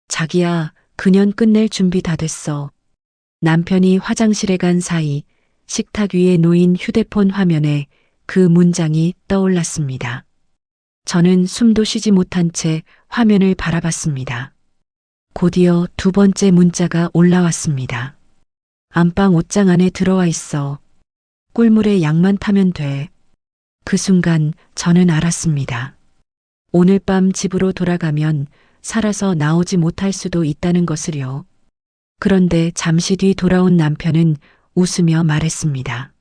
자기야, 그년 끝낼 준비 다 됐어. 남편이 화장실에 간 사이 식탁 위에 놓인 휴대폰 화면에 그 문장이 떠올랐습니다. 저는 숨도 쉬지 못한 채 화면을 바라봤습니다. 곧이어 두 번째 문자가 올라왔습니다. 안방 옷장 안에 들어와 있어. 꿀물에 약만 타면 돼. 그 순간 저는 알았습니다. 오늘 밤 집으로 돌아가면 살아서 나오지 못할 수도 있다는 것을요. 그런데 잠시 뒤 돌아온 남편은 웃으며 말했습니다.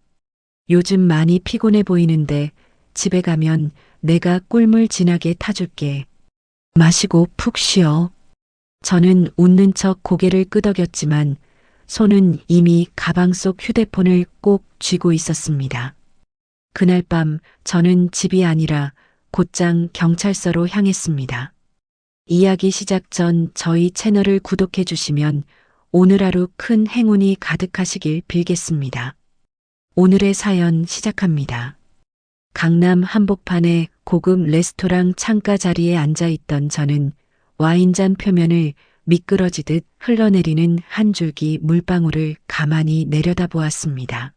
요즘 많이 피곤해 보이는데 집에 가면 내가 꿀물 진하게 타줄게. 마시고 푹 쉬어. 저는 웃는 척 고개를 끄덕였지만 손은 이미 가방 속 휴대폰을 꼭 쥐고 있었습니다. 그날 밤 저는 집이 아니라 곧장 경찰서로 향했습니다. 이야기 시작 전 저희 채널을 구독해 주시면 오늘 하루 큰 행운이 가득하시길 빌겠습니다. 오늘의 사연 시작합니다. 강남 한복판의 고급 레스토랑 창가 자리에 앉아 있던 저는 와인잔 표면을 미끄러지듯 흘러내리는 한 줄기 물방울을 가만히 내려다보았습니다.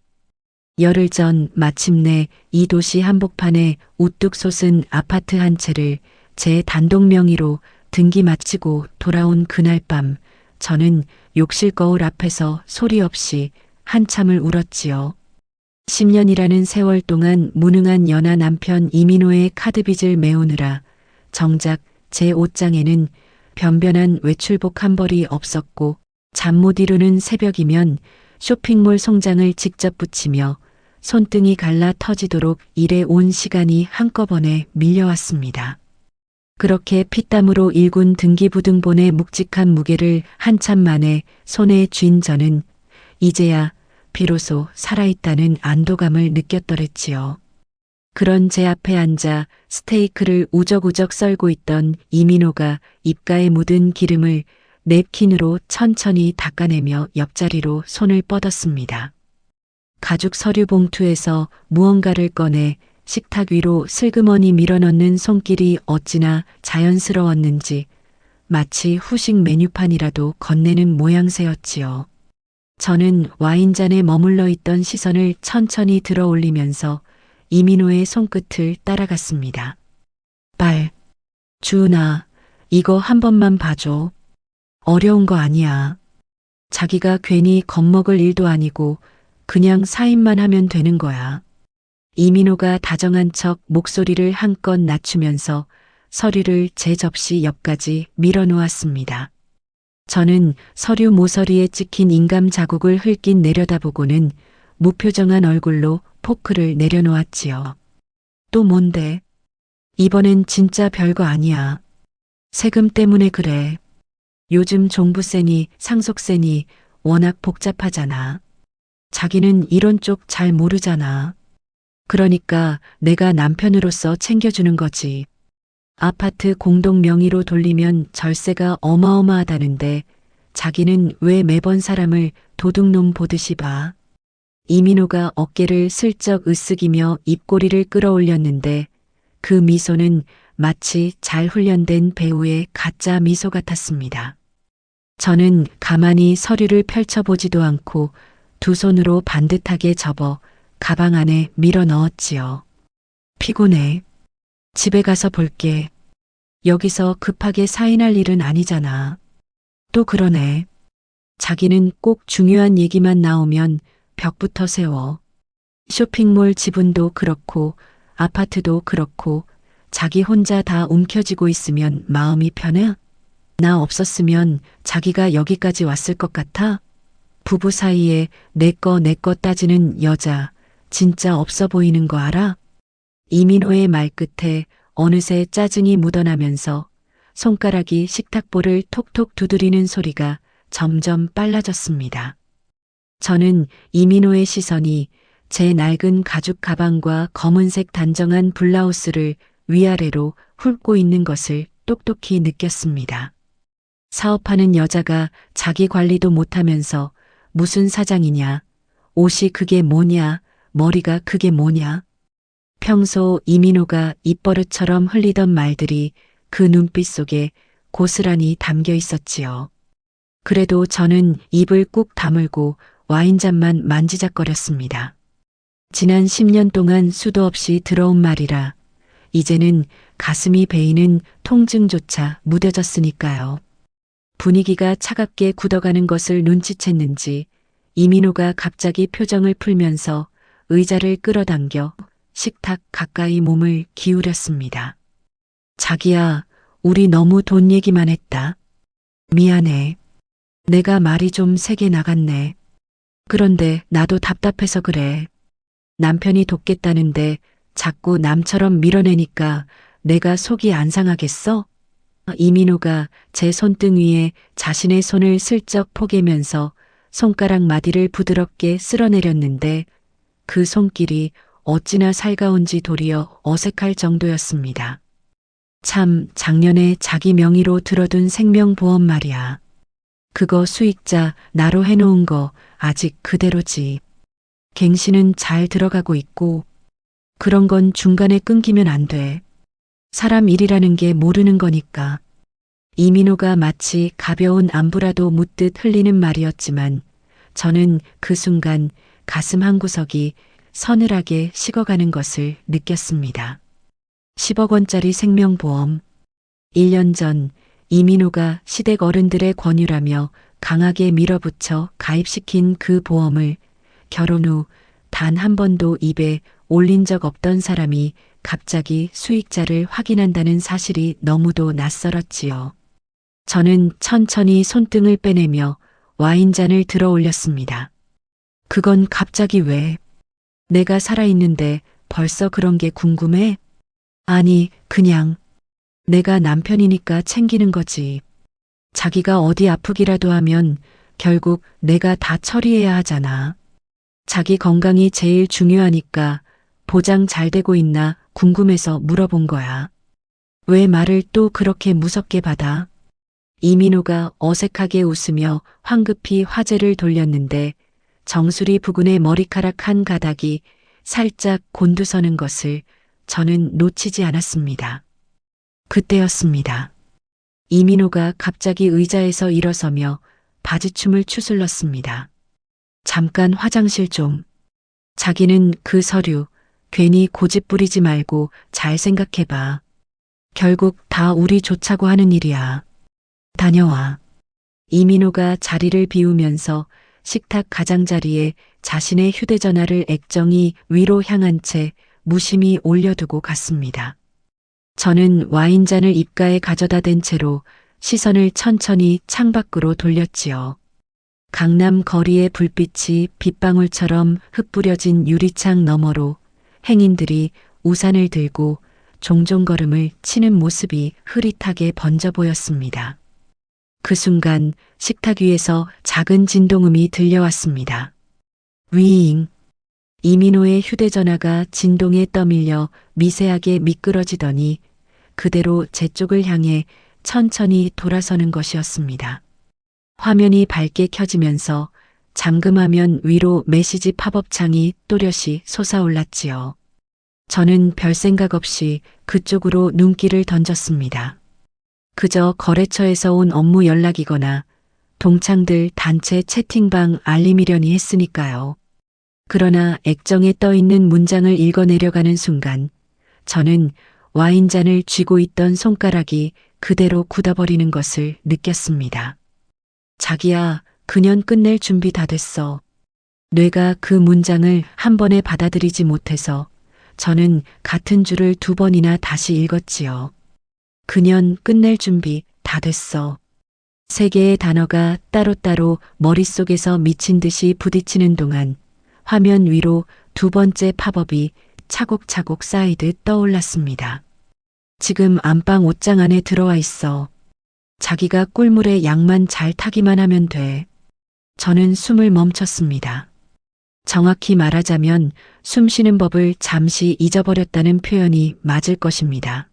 열흘 전 마침내 이 도시 한복판에 우뚝 솟은 아파트 한 채를 제 단독 명의로 등기 마치고 돌아온 그날 밤 저는 욕실 거울 앞에서 소리 없이 한참을 울었지요. 10년이라는 세월 동안 무능한 연하 남편 이민호의 카드빚을 메우느라 정작 제 옷장에는 변변한 외출복 한 벌이 없었고 잠 못 이루는 새벽이면 쇼핑몰 송장을 직접 붙이며 손등이 갈라 터지도록 일에 온 시간이 한꺼번에 밀려왔습니다. 그렇게 피땀으로 일군 등기부등본의 묵직한 무게를 한참 만에 손에 쥔 저는 이제야 비로소 살아있다는 안도감을 느꼈더랬지요. 그런 제 앞에 앉아 스테이크를 우적우적 썰고 있던 이민호가 입가에 묻은 기름을 냅킨으로 천천히 닦아내며 옆자리로 손을 뻗었습니다. 가죽 서류 봉투에서 무언가를 꺼내 식탁 위로 슬그머니 밀어넣는 손길이 어찌나 자연스러웠는지 마치 후식 메뉴판이라도 건네는 모양새였지요. 저는 와인잔에 머물러 있던 시선을 천천히 들어 올리면서 이민호의 손끝을 따라갔습니다. 주은아, 이거 한 번만 봐줘. 어려운 거 아니야. 자기가 괜히 겁먹을 일도 아니고 그냥 사인만 하면 되는 거야. 이민호가 다정한 척 목소리를 한껏 낮추면서 서류를 제 접시 옆까지 밀어놓았습니다. 저는 서류 모서리에 찍힌 인감 자국을 흘긴 내려다보고는 무표정한 얼굴로 포크를 내려놓았지요. 또 뭔데? 이번엔 진짜 별거 아니야. 세금 때문에 그래. 요즘 종부세니 상속세니 워낙 복잡하잖아. 자기는 이런 쪽 잘 모르잖아. 그러니까 내가 남편으로서 챙겨주는 거지. 아파트 공동 명의로 돌리면 절세가 어마어마하다는데 자기는 왜 매번 사람을 도둑놈 보듯이 봐. 이민호가 어깨를 슬쩍 으쓱이며 입꼬리를 끌어올렸는데 그 미소는 마치 잘 훈련된 배우의 가짜 미소 같았습니다. 저는 가만히 서류를 펼쳐보지도 않고 두 손으로 반듯하게 접어 가방 안에 밀어 넣었지요. 피곤해. 집에 가서 볼게. 여기서 급하게 사인할 일은 아니잖아. 또 그러네. 자기는 꼭 중요한 얘기만 나오면 벽부터 세워. 쇼핑몰 지분도 그렇고 아파트도 그렇고 자기 혼자 다 움켜쥐고 있으면 마음이 편해? 나 없었으면 자기가 여기까지 왔을 것 같아? 부부 사이에 내 거 따지는 여자 진짜 없어 보이는 거 알아? 이민호의 말끝에 어느새 짜증이 묻어나면서 손가락이 식탁볼을 톡톡 두드리는 소리가 점점 빨라졌습니다. 저는 이민호의 시선이 제 낡은 가죽 가방과 검은색 단정한 블라우스를 위아래로 훑고 있는 것을 똑똑히 느꼈습니다. 사업하는 여자가 자기 관리도 못하면서 무슨 사장이냐, 옷이 그게 뭐냐, 머리가 그게 뭐냐. 평소 이민호가 입버릇처럼 흘리던 말들이 그 눈빛 속에 고스란히 담겨 있었지요. 그래도 저는 입을 꾹 다물고 와인잔만 만지작거렸습니다. 지난 10년 동안 수도 없이 들어온 말이라 이제는 가슴이 베이는 통증조차 무뎌졌으니까요. 분위기가 차갑게 굳어가는 것을 눈치챘는지 이민호가 갑자기 표정을 풀면서 의자를 끌어당겨 식탁 가까이 몸을 기울였습니다. 자기야, 우리 너무 돈 얘기만 했다. 미안해. 내가 말이 좀 세게 나갔네. 그런데 나도 답답해서 그래. 남편이 돕겠다는데 자꾸 남처럼 밀어내니까 내가 속이 안 상하겠어? 이민호가 제 손등 위에 자신의 손을 슬쩍 포개면서 손가락 마디를 부드럽게 쓸어내렸는데 그 손길이 어찌나 살가운지 도리어 어색할 정도였습니다. 참, 작년에 자기 명의로 들어둔 생명보험 말이야. 그거 수익자 나로 해놓은 거 아직 그대로지. 갱신은 잘 들어가고 있고 그런 건 중간에 끊기면 안 돼. 사람 일이라는 게 모르는 거니까. 이민호가 마치 가벼운 안부라도 묻듯 흘리는 말이었지만 저는 그 순간 가슴 한구석이 서늘하게 식어가는 것을 느꼈습니다. 10억 원짜리 생명보험. 1년 전 이민호가 시댁 어른들의 권유라며 강하게 밀어붙여 가입시킨 그 보험을 결혼 후 단 한 번도 입에 올린 적 없던 사람이 갑자기 수익자를 확인한다는 사실이 너무도 낯설었지요. 저는 천천히 손등을 빼내며 와인잔을 들어 올렸습니다. 그건 갑자기 왜? 내가 살아있는데 벌써 그런 게 궁금해? 아니, 그냥 내가 남편이니까 챙기는 거지. 자기가 어디 아프기라도 하면 결국 내가 다 처리해야 하잖아. 자기 건강이 제일 중요하니까 보장 잘 되고 있나 궁금해서 물어본 거야. 왜 말을 또 그렇게 무섭게 받아? 이민호가 어색하게 웃으며 황급히 화제를 돌렸는데 정수리 부근의 머리카락 한 가닥이 살짝 곤두서는 것을 저는 놓치지 않았습니다. 그때였습니다. 이민호가 갑자기 의자에서 일어서며 바지춤을 추슬렀습니다. 잠깐 화장실 좀. 자기는 그 서류 괜히 고집 부리지 말고 잘 생각해봐. 결국 다 우리 좋자고 하는 일이야. 다녀와. 이민호가 자리를 비우면서 식탁 가장자리에 자신의 휴대전화를 액정이 위로 향한 채 무심히 올려두고 갔습니다. 저는 와인잔을 입가에 가져다 댄 채로 시선을 천천히 창밖으로 돌렸지요. 강남 거리의 불빛이 빗방울처럼 흩뿌려진 유리창 너머로 행인들이 우산을 들고 종종 걸음을 치는 모습이 흐릿하게 번져 보였습니다. 그 순간 식탁 위에서 작은 진동음이 들려왔습니다. 위잉. 이민호의 휴대전화가 진동에 떠밀려 미세하게 미끄러지더니 그대로 제 쪽을 향해 천천히 돌아서는 것이었습니다. 화면이 밝게 켜지면서 잠금화면 위로 메시지 팝업창이 또렷이 솟아올랐지요. 저는 별 생각 없이 그쪽으로 눈길을 던졌습니다. 그저 거래처에서 온 업무 연락이거나 동창들 단체 채팅방 알림이려니 했으니까요. 그러나 액정에 떠있는 문장을 읽어내려가는 순간 저는 와인잔을 쥐고 있던 손가락이 그대로 굳어버리는 것을 느꼈습니다. 자기야, 그년 끝낼 준비 다 됐어. 뇌가 그 문장을 한 번에 받아들이지 못해서 저는 같은 줄을 2번이나 다시 읽었지요. 그년 끝낼 준비 다 됐어. 3개의 단어가 따로따로 머릿속에서 미친 듯이 부딪히는 동안 화면 위로 2번째 팝업이 차곡차곡 쌓이듯 떠올랐습니다. 지금 안방 옷장 안에 들어와 있어. 자기가 꿀물에 약만 잘 타기만 하면 돼. 저는 숨을 멈췄습니다. 정확히 말하자면 숨 쉬는 법을 잠시 잊어버렸다는 표현이 맞을 것입니다.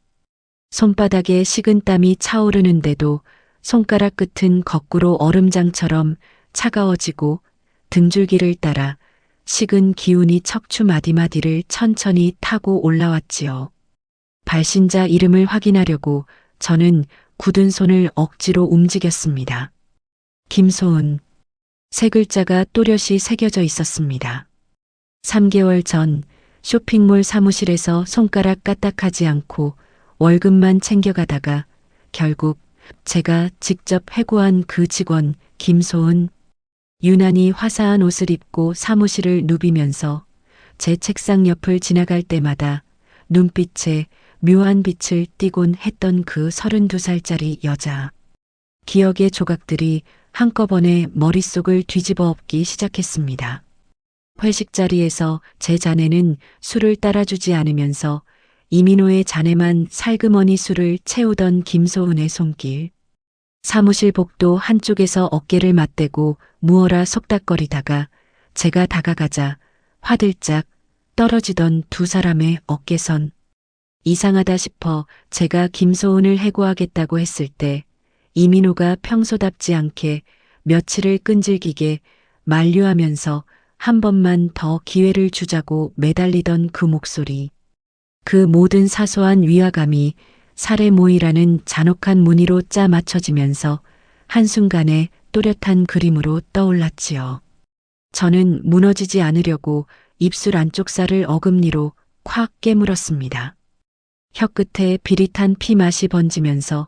손바닥에 식은땀이 차오르는데도 손가락 끝은 거꾸로 얼음장처럼 차가워지고 등줄기를 따라 식은 기운이 척추 마디마디를 천천히 타고 올라왔지요. 발신자 이름을 확인하려고 저는 굳은 손을 억지로 움직였습니다. 김소은. 세 글자가 또렷이 새겨져 있었습니다. 3개월 전 쇼핑몰 사무실에서 손가락 까딱하지 않고 월급만 챙겨가다가 결국 제가 직접 해고한 그 직원 김소은. 유난히 화사한 옷을 입고 사무실을 누비면서 제 책상 옆을 지나갈 때마다 눈빛에 묘한 빛을 띠곤 했던 그 32살짜리 여자. 기억의 조각들이 한꺼번에 머릿속을 뒤집어 엎기 시작했습니다. 회식 자리에서 제 자네는 술을 따라주지 않으면서 이민호의 자네만 살그머니 술을 채우던 김소은의 손길. 사무실 복도 한쪽에서 어깨를 맞대고 무어라 속닥거리다가 제가 다가가자 화들짝 떨어지던 두 사람의 어깨선. 이상하다 싶어 제가 김소은을 해고하겠다고 했을 때 이민호가 평소답지 않게 며칠을 끈질기게 만류하면서 한 번만 더 기회를 주자고 매달리던 그 목소리. 그 모든 사소한 위화감이 살의 모이라는 잔혹한 무늬로 짜 맞춰지면서 한순간에 또렷한 그림으로 떠올랐지요. 저는 무너지지 않으려고 입술 안쪽 살을 어금니로 콱 깨물었습니다. 혀끝에 비릿한 피 맛이 번지면서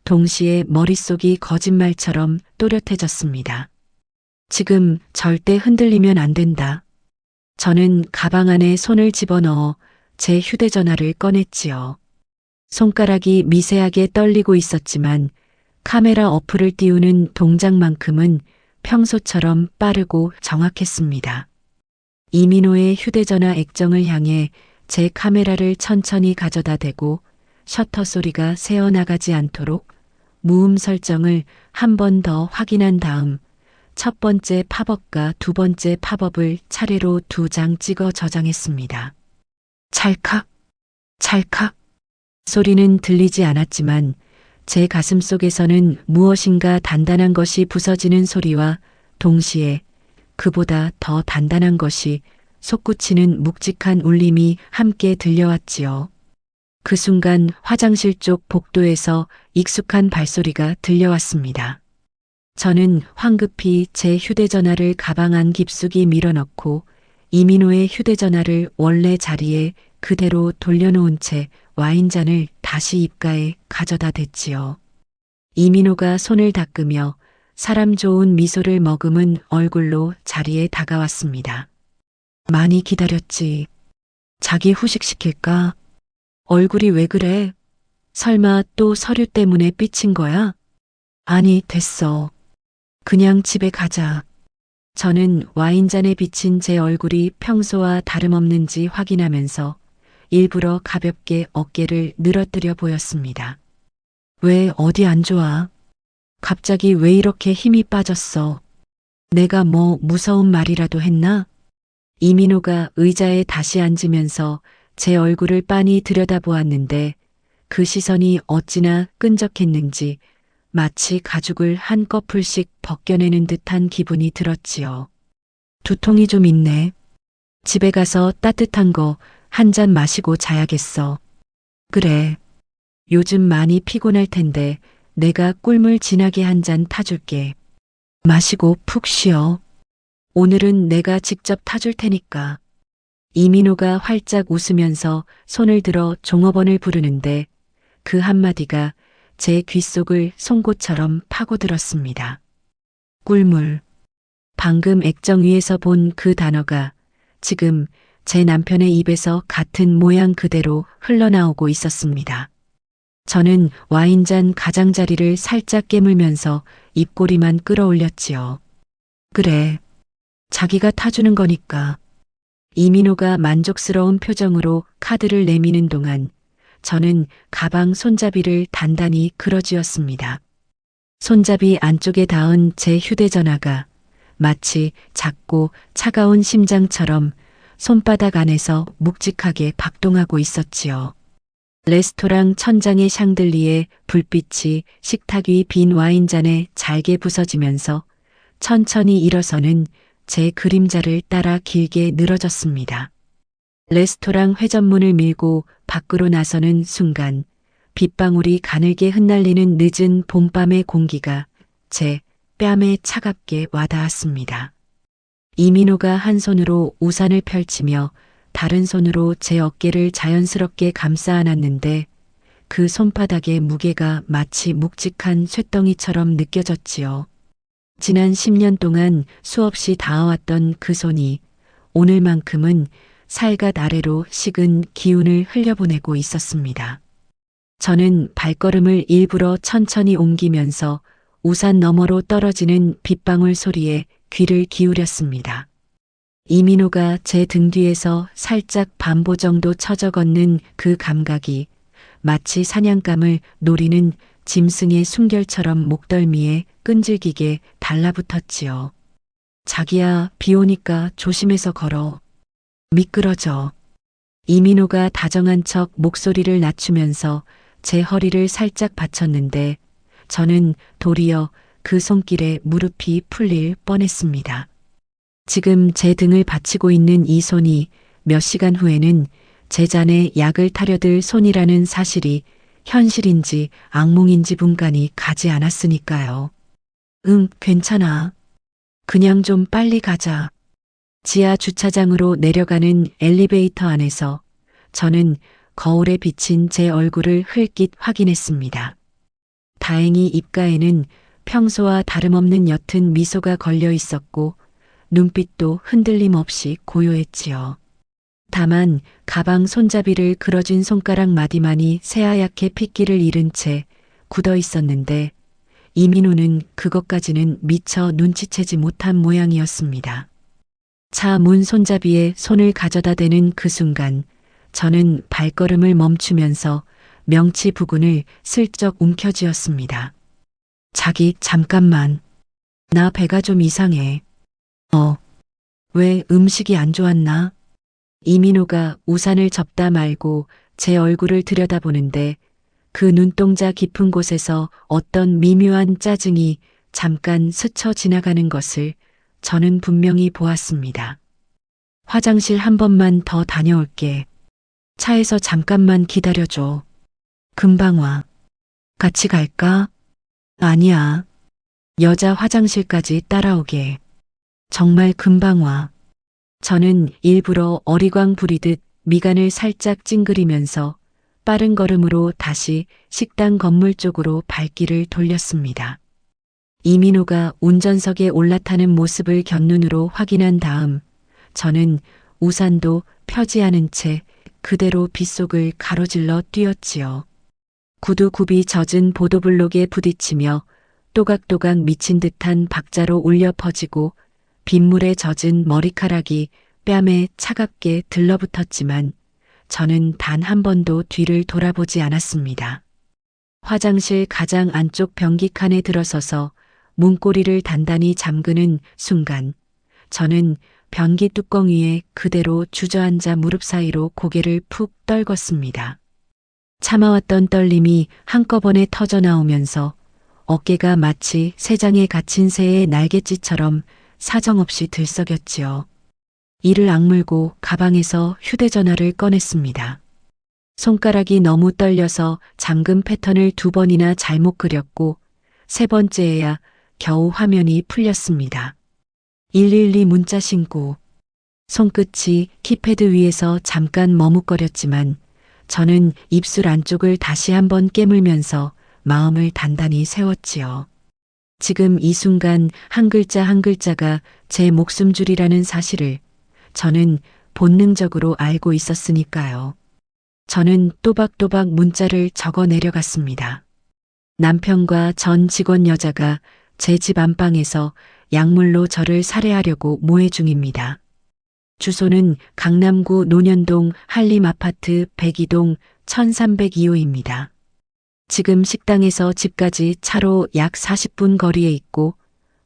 동시에 머릿속이 거짓말처럼 또렷해졌습니다. 지금 절대 흔들리면 안 된다. 저는 가방 안에 손을 집어넣어 제 휴대전화를 꺼냈지요. 손가락이 미세하게 떨리고 있었지만 카메라 어플을 띄우는 동작만큼은 평소처럼 빠르고 정확했습니다. 이민호의 휴대전화 액정을 향해 제 카메라를 천천히 가져다 대고 셔터 소리가 새어나가지 않도록 무음 설정을 한 번 더 확인한 다음 첫 번째 팝업과 두 번째 팝업을 차례로 2장 찍어 저장했습니다. 찰칵, 찰칵. 소리는 들리지 않았지만 제 가슴 속에서는 무엇인가 단단한 것이 부서지는 소리와 동시에 그보다 더 단단한 것이 솟구치는 묵직한 울림이 함께 들려왔지요. 그 순간 화장실 쪽 복도에서 익숙한 발소리가 들려왔습니다. 저는 황급히 제 휴대전화를 가방 안 깊숙이 밀어넣고 이민호의 휴대전화를 원래 자리에 그대로 돌려놓은 채 와인잔을 다시 입가에 가져다 댔지요. 이민호가 손을 닦으며 사람 좋은 미소를 머금은 얼굴로 자리에 다가왔습니다. 많이 기다렸지. 자기 후식시킬까? 얼굴이 왜 그래? 설마 또 서류 때문에 삐친 거야? 아니, 됐어. 그냥 집에 가자. 저는 와인잔에 비친 제 얼굴이 평소와 다름없는지 확인하면서 일부러 가볍게 어깨를 늘어뜨려 보였습니다. 왜 어디 안 좋아? 갑자기 왜 이렇게 힘이 빠졌어? 내가 뭐 무서운 말이라도 했나? 이민호가 의자에 다시 앉으면서 제 얼굴을 빤히 들여다보았는데 그 시선이 어찌나 끈적했는지 마치 가죽을 한꺼풀씩 벗겨내는 듯한 기분이 들었지요. 두통이 좀 있네. 집에 가서 따뜻한 거 한 잔 마시고 자야겠어. 그래. 요즘 많이 피곤할 텐데 내가 꿀물 진하게 한 잔 타줄게. 마시고 푹 쉬어. 오늘은 내가 직접 타줄 테니까. 이민호가 활짝 웃으면서 손을 들어 종업원을 부르는데 그 한마디가 제 귓속을 송곳처럼 파고들었습니다. 꿀물. 방금 액정 위에서 본 그 단어가 지금 제 남편의 입에서 같은 모양 그대로 흘러나오고 있었습니다. 저는 와인잔 가장자리를 살짝 깨물면서 입꼬리만 끌어올렸지요. 그래. 자기가 타주는 거니까. 이민호가 만족스러운 표정으로 카드를 내미는 동안 저는 가방 손잡이를 단단히 끌어쥐었습니다. 손잡이 안쪽에 닿은 제 휴대전화가 마치 작고 차가운 심장처럼 손바닥 안에서 묵직하게 박동하고 있었지요. 레스토랑 천장의 샹들리에 불빛이 식탁 위 빈 와인잔에 잘게 부서지면서 천천히 일어서는 제 그림자를 따라 길게 늘어졌습니다. 레스토랑 회전문을 밀고 밖으로 나서는 순간 빗방울이 가늘게 흩날리는 늦은 봄밤의 공기가 제 뺨에 차갑게 와닿았습니다. 이민호가 한 손으로 우산을 펼치며 다른 손으로 제 어깨를 자연스럽게 감싸 안았는데 그 손바닥의 무게가 마치 묵직한 쇳덩이처럼 느껴졌지요. 지난 10년 동안 수없이 닿아왔던 그 손이 오늘만큼은 살갗 아래로 식은 기운을 흘려보내고 있었습니다. 저는 발걸음을 일부러 천천히 옮기면서 우산 너머로 떨어지는 빗방울 소리에 귀를 기울였습니다. 이민호가 제 등 뒤에서 살짝 반보 정도 처져 걷는 그 감각이 마치 사냥감을 노리는 짐승의 숨결처럼 목덜미에 끈질기게 달라붙었지요. 자기야, 비 오니까 조심해서 걸어. 미끄러져. 이민호가 다정한 척 목소리를 낮추면서 제 허리를 살짝 받쳤는데 저는 도리어 그 손길에 무릎이 풀릴 뻔했습니다. 지금 제 등을 받치고 있는 이 손이 몇 시간 후에는 제 잔에 약을 타려들 손이라는 사실이 현실인지 악몽인지 분간이 가지 않았으니까요. 응, 괜찮아. 그냥 좀 빨리 가자. 지하 주차장으로 내려가는 엘리베이터 안에서 저는 거울에 비친 제 얼굴을 흘낏 확인했습니다. 다행히 입가에는 평소와 다름없는 옅은 미소가 걸려 있었고 눈빛도 흔들림 없이 고요했지요. 다만 가방 손잡이를 그어진 손가락 마디만이 새하얗게 핏기를 잃은 채 굳어 있었는데 이민호는 그것까지는 미처 눈치채지 못한 모양이었습니다. 차 문 손잡이에 손을 가져다 대는 그 순간 저는 발걸음을 멈추면서 명치 부근을 슬쩍 움켜쥐었습니다. 자기, 잠깐만. 나 배가 좀 이상해. 왜 음식이 안 좋았나? 이민호가 우산을 접다 말고 제 얼굴을 들여다보는데 그 눈동자 깊은 곳에서 어떤 미묘한 짜증이 잠깐 스쳐 지나가는 것을 저는 분명히 보았습니다. 화장실 한 번만 더 다녀올게. 차에서 잠깐만 기다려줘. 금방 와. 같이 갈까? 아니야. 여자 화장실까지 따라오게. 정말 금방 와. 저는 일부러 어리광 부리듯 미간을 살짝 찡그리면서 빠른 걸음으로 다시 식당 건물 쪽으로 발길을 돌렸습니다. 이민호가 운전석에 올라타는 모습을 곁눈으로 확인한 다음 저는 우산도 펴지 않은 채 그대로 빗속을 가로질러 뛰었지요. 구두굽이 젖은 보도블록에 부딪히며 또각또각 미친 듯한 박자로 울려 퍼지고 빗물에 젖은 머리카락이 뺨에 차갑게 들러붙었지만 저는 단 한 번도 뒤를 돌아보지 않았습니다. 화장실 가장 안쪽 변기 칸에 들어서서 문고리를 단단히 잠그는 순간 저는 변기 뚜껑 위에 그대로 주저앉아 무릎 사이로 고개를 푹 떨궜습니다. 참아왔던 떨림이 한꺼번에 터져나오면서 어깨가 마치 새장에 갇힌 새의 날갯짓처럼 사정없이 들썩였지요. 이를 악물고 가방에서 휴대전화를 꺼냈습니다. 손가락이 너무 떨려서 잠금 패턴을 2번이나 잘못 그렸고 3번째에야 겨우 화면이 풀렸습니다. 112 문자 신고. 손끝이 키패드 위에서 잠깐 머뭇거렸지만 저는 입술 안쪽을 다시 한번 깨물면서 마음을 단단히 세웠지요. 지금 이 순간 한 글자 한 글자가 제 목숨줄이라는 사실을 저는 본능적으로 알고 있었으니까요. 저는 또박또박 문자를 적어 내려갔습니다. 남편과 전 직원 여자가 제 집 안방에서 약물로 저를 살해하려고 모해 중입니다. 주소는 강남구 논현동 한림아파트 102동 1302호입니다. 지금 식당에서 집까지 차로 약 40분 거리에 있고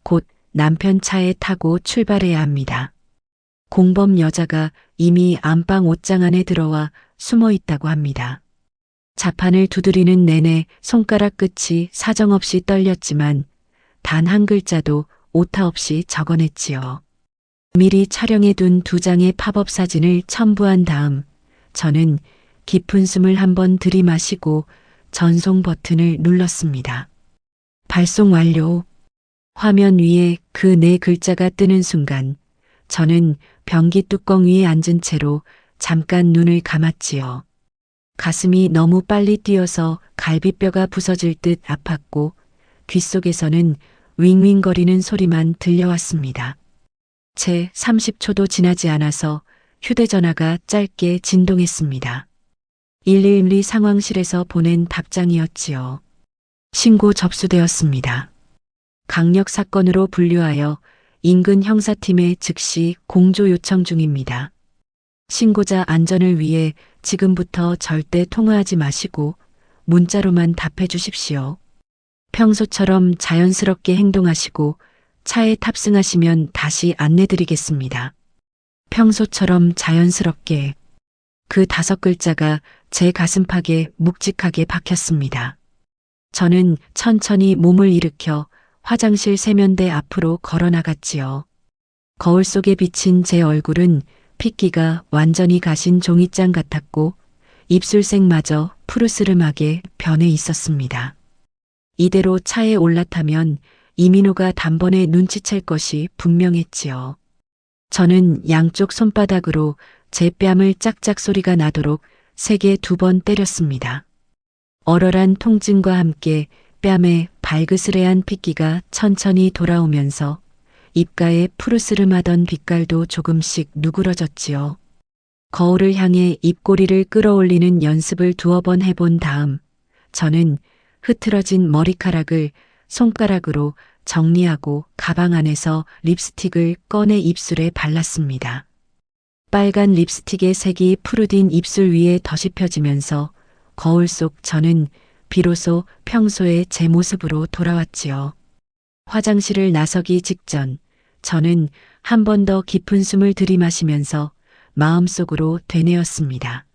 곧 남편 차에 타고 출발해야 합니다. 공범 여자가 이미 안방 옷장 안에 들어와 숨어 있다고 합니다. 자판을 두드리는 내내 손가락 끝이 사정없이 떨렸지만 단 한 글자도 오타 없이 적어냈지요. 미리 촬영해둔 2장의 팝업 사진을 첨부한 다음 저는 깊은 숨을 한번 들이마시고 전송 버튼을 눌렀습니다. 발송 완료. 화면 위에 그 네 글자가 뜨는 순간 저는 변기 뚜껑 위에 앉은 채로 잠깐 눈을 감았지요. 가슴이 너무 빨리 뛰어서 갈비뼈가 부서질 듯 아팠고 귓속에서는 윙윙거리는 소리만 들려왔습니다. 채 30초도 지나지 않아서 휴대전화가 짧게 진동했습니다. 112 상황실에서 보낸 답장이었지요. 신고 접수되었습니다. 강력 사건으로 분류하여 인근 형사팀에 즉시 공조 요청 중입니다. 신고자 안전을 위해 지금부터 절대 통화하지 마시고 문자로만 답해 주십시오. 평소처럼 자연스럽게 행동하시고 차에 탑승하시면 다시 안내드리겠습니다. 평소처럼 자연스럽게. 그 5글자가 제 가슴팍에 묵직하게 박혔습니다. 저는 천천히 몸을 일으켜 화장실 세면대 앞으로 걸어 나갔지요. 거울 속에 비친 제 얼굴은 핏기가 완전히 가신 종이장 같았고 입술색마저 푸르스름하게 변해 있었습니다. 이대로 차에 올라타면 이민호가 단번에 눈치챌 것이 분명했지요. 저는 양쪽 손바닥으로 제 뺨을 짝짝 소리가 나도록 세게 2번 때렸습니다. 얼얼한 통증과 함께 뺨에 발그스레한 핏기가 천천히 돌아오면서 입가에 푸르스름하던 빛깔도 조금씩 누그러졌지요. 거울을 향해 입꼬리를 끌어올리는 연습을 2번 해본 다음 저는 흐트러진 머리카락을 손가락으로 정리하고 가방 안에서 립스틱을 꺼내 입술에 발랐습니다. 빨간 립스틱의 색이 푸르딘 입술 위에 덧이 펴지면서 거울 속 저는 비로소 평소의 제 모습으로 돌아왔지요. 화장실을 나서기 직전 저는 한 번 더 깊은 숨을 들이마시면서 마음속으로 되뇌었습니다.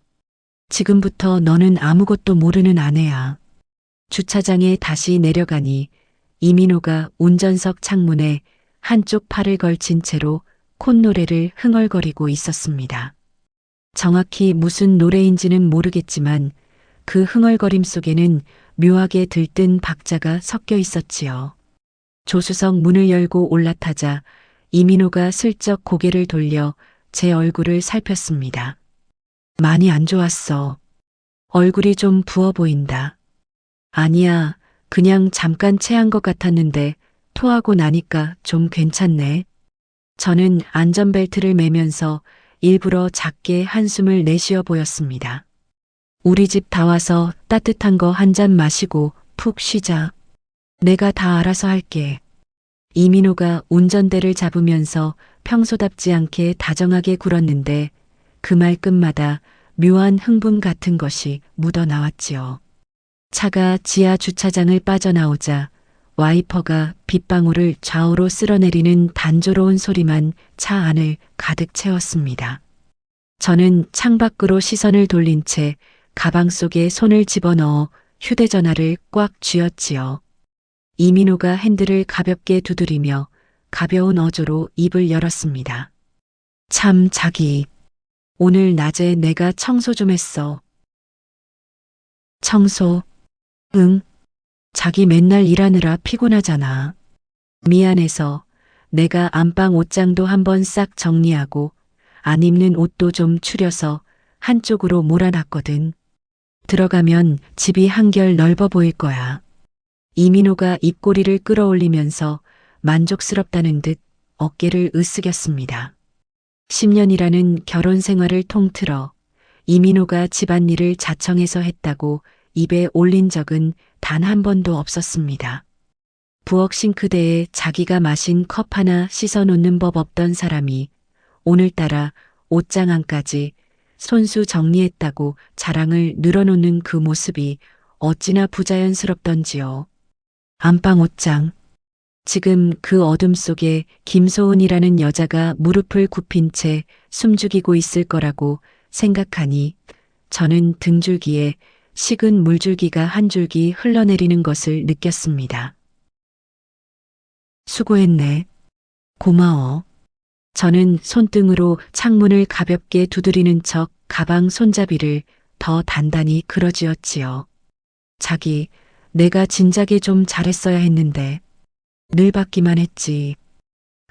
지금부터 너는 아무것도 모르는 아내야. 주차장에 다시 내려가니 이민호가 운전석 창문에 한쪽 팔을 걸친 채로 콧노래를 흥얼거리고 있었습니다. 정확히 무슨 노래인지는 모르겠지만 그 흥얼거림 속에는 묘하게 들뜬 박자가 섞여 있었지요. 조수석 문을 열고 올라타자 이민호가 슬쩍 고개를 돌려 제 얼굴을 살폈습니다. 많이 안 좋았어. 얼굴이 좀 부어 보인다. 아니야, 그냥 잠깐 체한 것 같았는데 토하고 나니까 좀 괜찮네. 저는 안전벨트를 매면서 일부러 작게 한숨을 내쉬어 보였습니다. 우리 집 다 와서 따뜻한 거 한 잔 마시고 푹 쉬자. 내가 다 알아서 할게. 이민호가 운전대를 잡으면서 평소답지 않게 다정하게 굴었는데 그 말끝마다 묘한 흥분 같은 것이 묻어나왔지요. 차가 지하 주차장을 빠져나오자 와이퍼가 빗방울을 좌우로 쓸어내리는 단조로운 소리만 차 안을 가득 채웠습니다. 저는 창밖으로 시선을 돌린 채 가방 속에 손을 집어넣어 휴대전화를 꽉 쥐었지요. 이민호가 핸들을 가볍게 두드리며 가벼운 어조로 입을 열었습니다. 참 자기, 오늘 낮에 내가 청소 좀 했어. 청소? 응. 자기 맨날 일하느라 피곤하잖아. 미안해서 내가 안방 옷장도 한번 싹 정리하고 안 입는 옷도 좀 추려서 한쪽으로 몰아놨거든. 들어가면 집이 한결 넓어 보일 거야. 이민호가 입꼬리를 끌어올리면서 만족스럽다는 듯 어깨를 으쓱였습니다. 10년이라는 결혼 생활을 통틀어 이민호가 집안일을 자청해서 했다고 입에 올린 적은 단 한 번도 없었습니다. 부엌 싱크대에 자기가 마신 컵 하나 씻어 놓는 법 없던 사람이 오늘따라 옷장 안까지 손수 정리했다고 자랑을 늘어놓는 그 모습이 어찌나 부자연스럽던지요. 안방 옷장. 지금 그 어둠 속에 김소은이라는 여자가 무릎을 굽힌 채 숨죽이고 있을 거라고 생각하니 저는 등줄기에 식은 물줄기가 한 줄기 흘러내리는 것을 느꼈습니다. 수고했네. 고마워. 저는 손등으로 창문을 가볍게 두드리는 척 가방 손잡이를 더 단단히 끌어쥐었지요. 자기, 내가 진작에 좀 잘했어야 했는데. 늘 받기만 했지.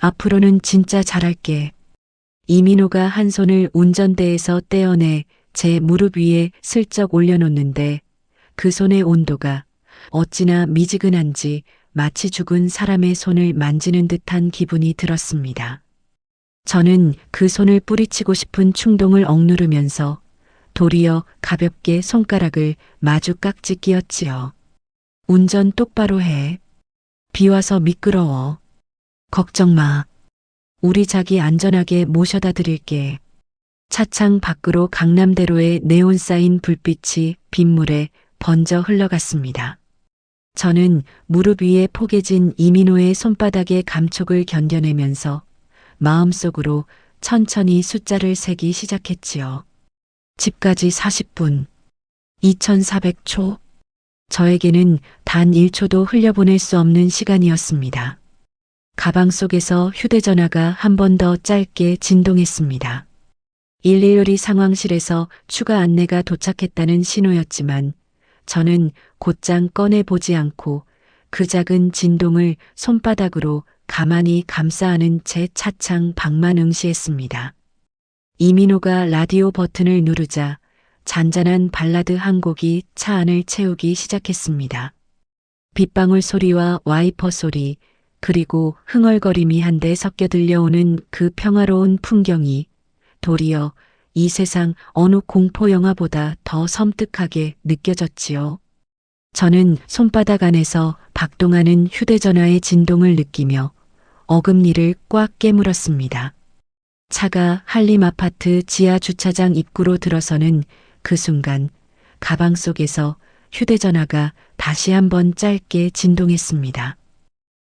앞으로는 진짜 잘할게. 이민호가 한 손을 운전대에서 떼어내 제 무릎 위에 슬쩍 올려놓는데 그 손의 온도가 어찌나 미지근한지 마치 죽은 사람의 손을 만지는 듯한 기분이 들었습니다. 저는 그 손을 뿌리치고 싶은 충동을 억누르면서 도리어 가볍게 손가락을 마주 깍지 끼었지요. 운전 똑바로 해. 비 와서 미끄러워. 걱정 마. 우리 자기 안전하게 모셔다 드릴게. 차창 밖으로 강남대로의 네온 사인 불빛이 빗물에 번져 흘러갔습니다. 저는 무릎 위에 포개진 이민호의 손바닥의 감촉을 견뎌내면서 마음속으로 천천히 숫자를 세기 시작했지요. 집까지 40분. 2400초. 저에게는 단 1초도 흘려보낼 수 없는 시간이었습니다. 가방 속에서 휴대전화가 한 번 더 짧게 진동했습니다. 112 상황실에서 추가 안내가 도착했다는 신호였지만 저는 곧장 꺼내보지 않고 그 작은 진동을 손바닥으로 가만히 감싸 안은 제 차창 밖만 응시했습니다. 이민호가 라디오 버튼을 누르자 잔잔한 발라드 한 곡이 차 안을 채우기 시작했습니다. 빗방울 소리와 와이퍼 소리, 그리고 흥얼거림이 한데 섞여 들려오는 그 평화로운 풍경이 도리어 이 세상 어느 공포 영화보다 더 섬뜩하게 느껴졌지요. 저는 손바닥 안에서 박동하는 휴대전화의 진동을 느끼며 어금니를 꽉 깨물었습니다. 차가 한림 아파트 지하 주차장 입구로 들어서는 그 순간 가방 속에서 휴대전화가 다시 한번 짧게 진동했습니다.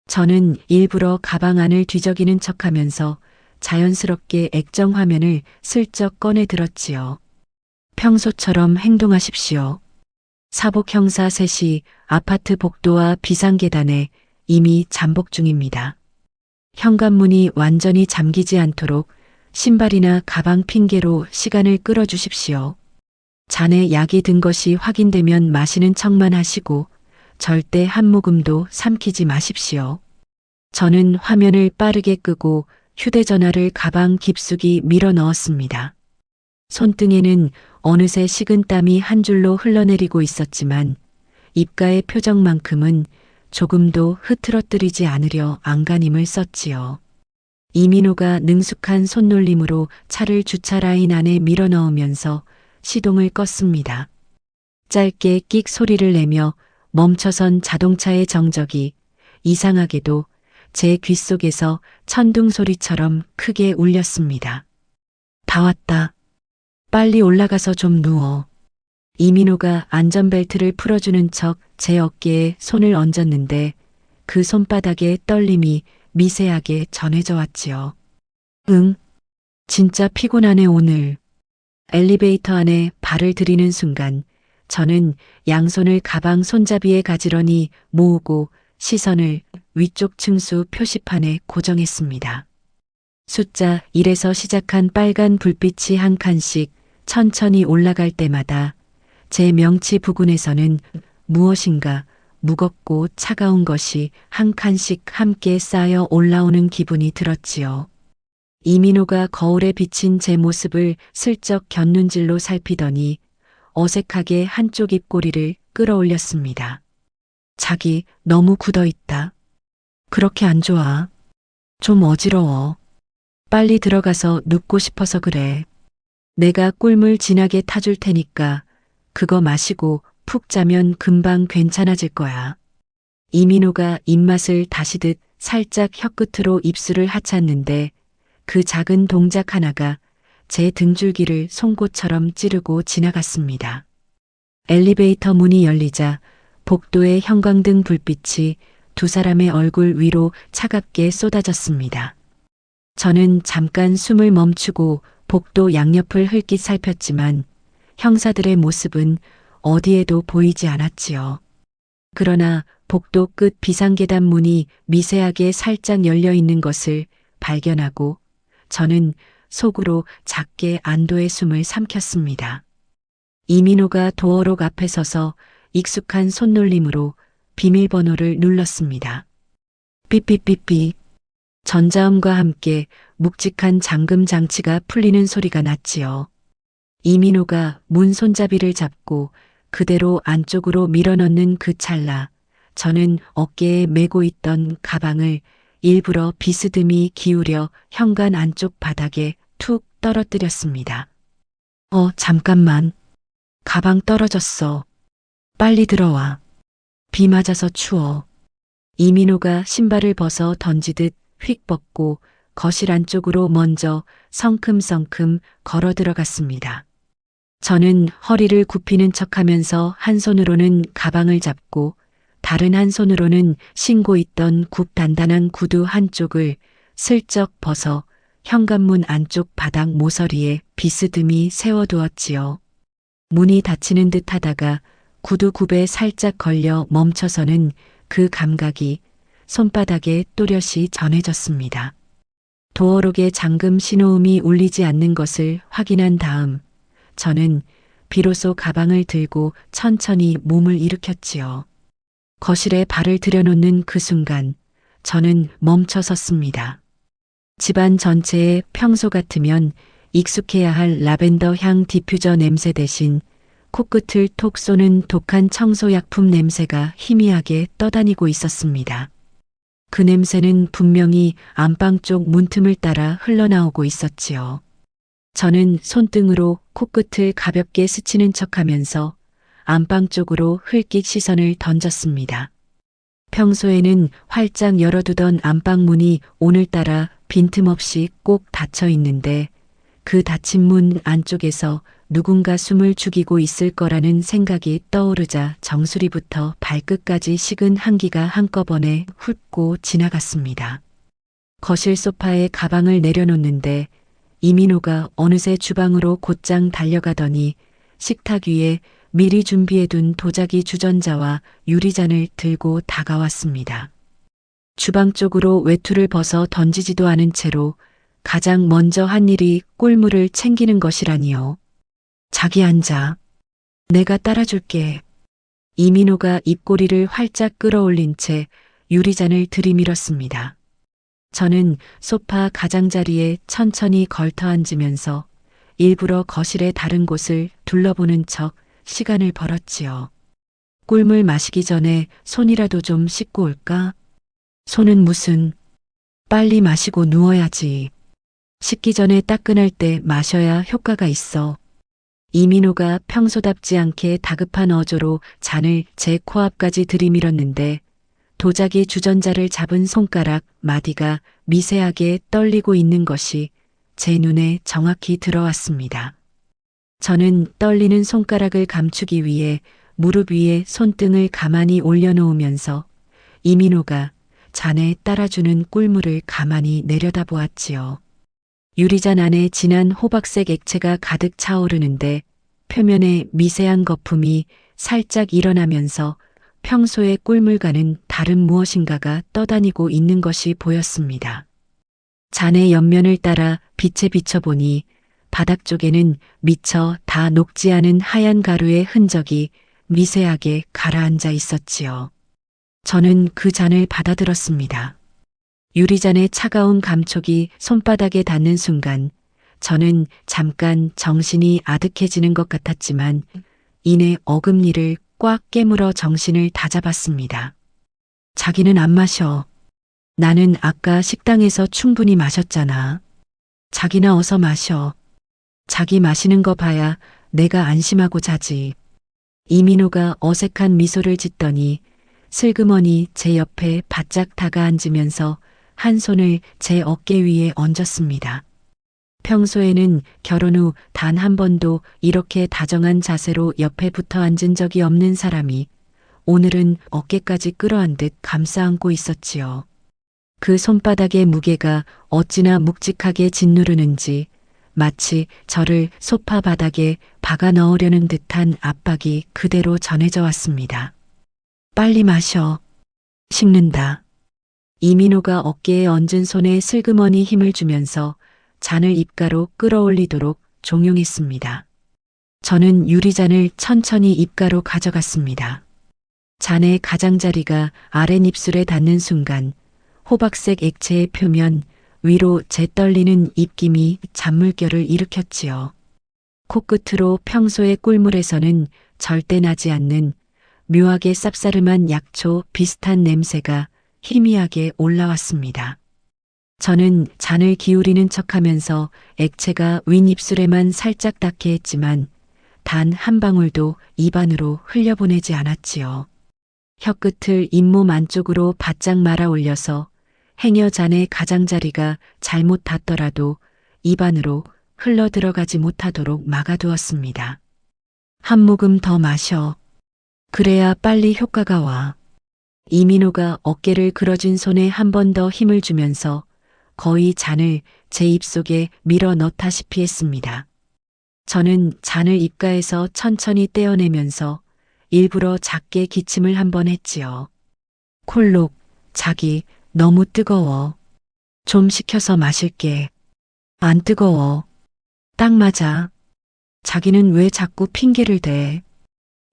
저는 일부러 가방 안을 뒤적이는 척하면서 자연스럽게 액정 화면을 슬쩍 꺼내 들었지요. 평소처럼 행동하십시오. 사복 형사 셋이 아파트 복도와 비상계단에 이미 잠복 중입니다. 현관문이 완전히 잠기지 않도록 신발이나 가방 핑계로 시간을 끌어주십시오. 잔에 약이 든 것이 확인되면 마시는 척만 하시고 절대 한 모금도 삼키지 마십시오. 저는 화면을 빠르게 끄고 휴대전화를 가방 깊숙이 밀어 넣었습니다. 손등에는 어느새 식은땀이 한 줄로 흘러내리고 있었지만 입가의 표정만큼은 조금도 흐트러뜨리지 않으려 안간힘을 썼지요. 이민호가 능숙한 손놀림으로 차를 주차 라인 안에 밀어 넣으면서 시동을 껐습니다. 짧게 끽 소리를 내며 멈춰선 자동차의 정적이 이상하게도 제 귓속에서 천둥 소리처럼 크게 울렸습니다. 다 왔다. 빨리 올라가서 좀 누워. 이민호가 안전벨트를 풀어주는 척 제 어깨에 손을 얹었는데 그 손바닥의 떨림이 미세하게 전해져 왔지요. 응, 진짜 피곤하네 오늘. 엘리베이터 안에 발을 들이는 순간 저는 양손을 가방 손잡이에 가지런히 모으고 시선을 위쪽 층수 표시판에 고정했습니다. 숫자 1에서 시작한 빨간 불빛이 한 칸씩 천천히 올라갈 때마다 제 명치 부근에서는 무엇인가 무겁고 차가운 것이 한 칸씩 함께 쌓여 올라오는 기분이 들었지요. 이민호가 거울에 비친 제 모습을 슬쩍 곁눈질로 살피더니 어색하게 한쪽 입꼬리를 끌어올렸습니다. 자기 너무 굳어있다. 그렇게 안 좋아. 좀 어지러워. 빨리 들어가서 눕고 싶어서 그래. 내가 꿀물 진하게 타줄 테니까 그거 마시고 푹 자면 금방 괜찮아질 거야. 이민호가 입맛을 다시듯 살짝 혀끝으로 입술을 하찼는데 그 작은 동작 하나가 제 등줄기를 송곳처럼 찌르고 지나갔습니다. 엘리베이터 문이 열리자 복도의 형광등 불빛이 두 사람의 얼굴 위로 차갑게 쏟아졌습니다. 저는 잠깐 숨을 멈추고 복도 양옆을 흘낏 살폈지만 형사들의 모습은 어디에도 보이지 않았지요. 그러나 복도 끝 비상계단 문이 미세하게 살짝 열려 있는 것을 발견하고 저는 속으로 작게 안도의 숨을 삼켰습니다. 이민호가 도어록 앞에 서서 익숙한 손놀림으로 비밀번호를 눌렀습니다. 삐삐삐삐. 전자음과 함께 묵직한 잠금 장치가 풀리는 소리가 났지요. 이민호가 문 손잡이를 잡고 그대로 안쪽으로 밀어넣는 그 찰나, 저는 어깨에 메고 있던 가방을 일부러 비스듬히 기울여 현관 안쪽 바닥에 툭 떨어뜨렸습니다. 잠깐만. 가방 떨어졌어. 빨리 들어와. 비 맞아서 추워. 이민호가 신발을 벗어 던지듯 휙 벗고 거실 안쪽으로 먼저 성큼성큼 걸어 들어갔습니다. 저는 허리를 굽히는 척하면서 한 손으로는 가방을 잡고 다른 한 손으로는 신고 있던 굽단단한 구두 한쪽을 슬쩍 벗어 현관문 안쪽 바닥 모서리에 비스듬히 세워두었지요. 문이 닫히는 듯 하다가 구두 굽에 살짝 걸려 멈춰서는 그 감각이 손바닥에 또렷이 전해졌습니다. 도어록의 잠금 신호음이 울리지 않는 것을 확인한 다음 저는 비로소 가방을 들고 천천히 몸을 일으켰지요. 거실에 발을 들여놓는 그 순간 저는 멈춰 섰습니다. 집안 전체에 평소 같으면 익숙해야 할 라벤더 향 디퓨저 냄새 대신 코끝을 톡 쏘는 독한 청소약품 냄새가 희미하게 떠다니고 있었습니다. 그 냄새는 분명히 안방 쪽 문틈을 따라 흘러나오고 있었지요. 저는 손등으로 코끝을 가볍게 스치는 척하면서 안방 쪽으로 흘낏 시선을 던졌습니다. 평소에는 활짝 열어두던 안방 문이 오늘따라 빈틈없이 꼭 닫혀 있는데 그 닫힌 문 안쪽에서 누군가 숨을 죽이고 있을 거라는 생각이 떠오르자 정수리부터 발끝까지 식은 한기가 한꺼번에 훑고 지나갔습니다. 거실 소파에 가방을 내려놓는데 이민호가 어느새 주방으로 곧장 달려가더니 식탁 위에 미리 준비해둔 도자기 주전자와 유리잔을 들고 다가왔습니다. 주방 쪽으로 외투를 벗어 던지지도 않은 채로 가장 먼저 한 일이 꿀물을 챙기는 것이라니요. 자기 앉아. 내가 따라줄게. 이민호가 입꼬리를 활짝 끌어올린 채 유리잔을 들이밀었습니다. 저는 소파 가장자리에 천천히 걸터 앉으면서 일부러 거실의 다른 곳을 둘러보는 척 시간을 벌었지요. 꿀물 마시기 전에 손이라도 좀 씻고 올까? 손은 무슨. 빨리 마시고 누워야지. 씻기 전에 따끈할 때 마셔야 효과가 있어. 이민호가 평소답지 않게 다급한 어조로 잔을 제 코앞까지 들이밀었는데 도자기 주전자를 잡은 손가락 마디가 미세하게 떨리고 있는 것이 제 눈에 정확히 들어왔습니다. 저는 떨리는 손가락을 감추기 위해 무릎 위에 손등을 가만히 올려놓으면서 이민호가 잔에 따라주는 꿀물을 가만히 내려다보았지요. 유리잔 안에 진한 호박색 액체가 가득 차오르는데 표면에 미세한 거품이 살짝 일어나면서 평소의 꿀물과는 다른 무엇인가가 떠다니고 있는 것이 보였습니다. 잔의 옆면을 따라 빛에 비춰보니 바닥 쪽에는 미처 다 녹지 않은 하얀 가루의 흔적이 미세하게 가라앉아 있었지요. 저는 그 잔을 받아들었습니다. 유리잔의 차가운 감촉이 손바닥에 닿는 순간 저는 잠깐 정신이 아득해지는 것 같았지만 이내 어금니를 꽉 깨물어 정신을 다잡았습니다. 자기는 안 마셔. 나는 아까 식당에서 충분히 마셨잖아. 자기나 어서 마셔. 자기 마시는 거 봐야 내가 안심하고 자지. 이민호가 어색한 미소를 짓더니 슬그머니 제 옆에 바짝 다가앉으면서 한 손을 제 어깨 위에 얹었습니다. 평소에는 결혼 후 단 한 번도 이렇게 다정한 자세로 옆에 붙어 앉은 적이 없는 사람이 오늘은 어깨까지 끌어안 듯 감싸 안고 있었지요. 그 손바닥의 무게가 어찌나 묵직하게 짓누르는지 마치 저를 소파 바닥에 박아 넣으려는 듯한 압박이 그대로 전해져 왔습니다. 빨리 마셔. 식는다. 이민호가 어깨에 얹은 손에 슬그머니 힘을 주면서 잔을 입가로 끌어올리도록 종용했습니다. 저는 유리잔을 천천히 입가로 가져갔습니다. 잔의 가장자리가 아랫입술에 닿는 순간 호박색 액체의 표면 위로 재떨리는 입김이 잔물결을 일으켰지요. 코끝으로 평소의 꿀물에서는 절대 나지 않는 묘하게 쌉싸름한 약초 비슷한 냄새가 희미하게 올라왔습니다. 저는 잔을 기울이는 척하면서 액체가 윗입술에만 살짝 닿게 했지만 단 한 방울도 입안으로 흘려보내지 않았지요. 혀끝을 잇몸 안쪽으로 바짝 말아 올려서 행여 잔의 가장자리가 잘못 닿더라도 입안으로 흘러 들어가지 못하도록 막아두었습니다. 한 모금 더 마셔. 그래야 빨리 효과가 와. 이민호가 어깨를 그어진 손에 한 번 더 힘을 주면서 거의 잔을 제 입속에 밀어 넣다시피 했습니다. 저는 잔을 입가에서 천천히 떼어내면서 일부러 작게 기침을 한 번 했지요. 콜록, 자기, 너무 뜨거워. 좀 식혀서 마실게. 안 뜨거워. 딱 맞아. 자기는 왜 자꾸 핑계를 대?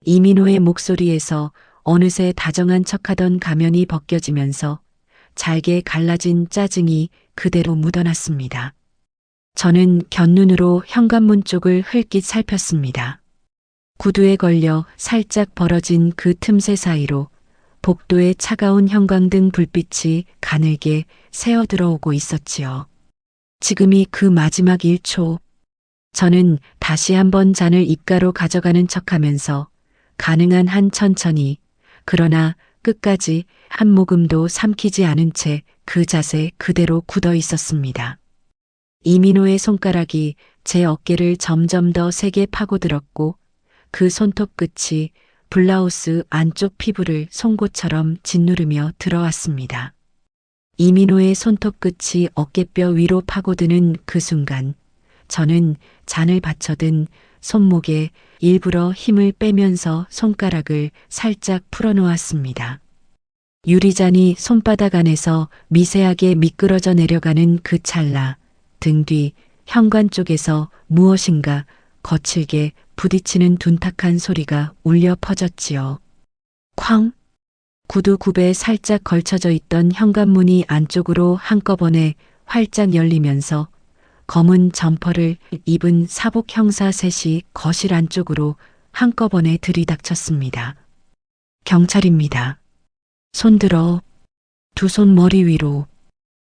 이민호의 목소리에서 어느새 다정한 척하던 가면이 벗겨지면서 잘게 갈라진 짜증이 그대로 묻어났습니다. 저는 곁눈으로 현관문 쪽을 흘낏 살폈습니다. 구두에 걸려 살짝 벌어진 그 틈새 사이로 복도의 차가운 형광등 불빛이 가늘게 새어 들어오고 있었지요. 지금이 그 마지막 1초. 저는 다시 한번 잔을 입가로 가져가는 척하면서 가능한 한 천천히 그러나 끝까지 한 모금도 삼키지 않은 채 그 자세 그대로 굳어 있었습니다. 이민호의 손가락이 제 어깨를 점점 더 세게 파고들었고 그 손톱 끝이 블라우스 안쪽 피부를 송곳처럼 짓누르며 들어왔습니다. 이민호의 손톱 끝이 어깨뼈 위로 파고드는 그 순간 저는 잔을 받쳐든 손목에 일부러 힘을 빼면서 손가락을 살짝 풀어놓았습니다. 유리잔이 손바닥 안에서 미세하게 미끄러져 내려가는 그 찰나 등 뒤 현관 쪽에서 무엇인가 거칠게 부딪히는 둔탁한 소리가 울려 퍼졌지요. 쾅! 구두 굽에 살짝 걸쳐져 있던 현관문이 안쪽으로 한꺼번에 활짝 열리면서 검은 점퍼를 입은 사복 형사 셋이 거실 안쪽으로 한꺼번에 들이닥쳤습니다. 경찰입니다. 손들어. 두 손 머리 위로.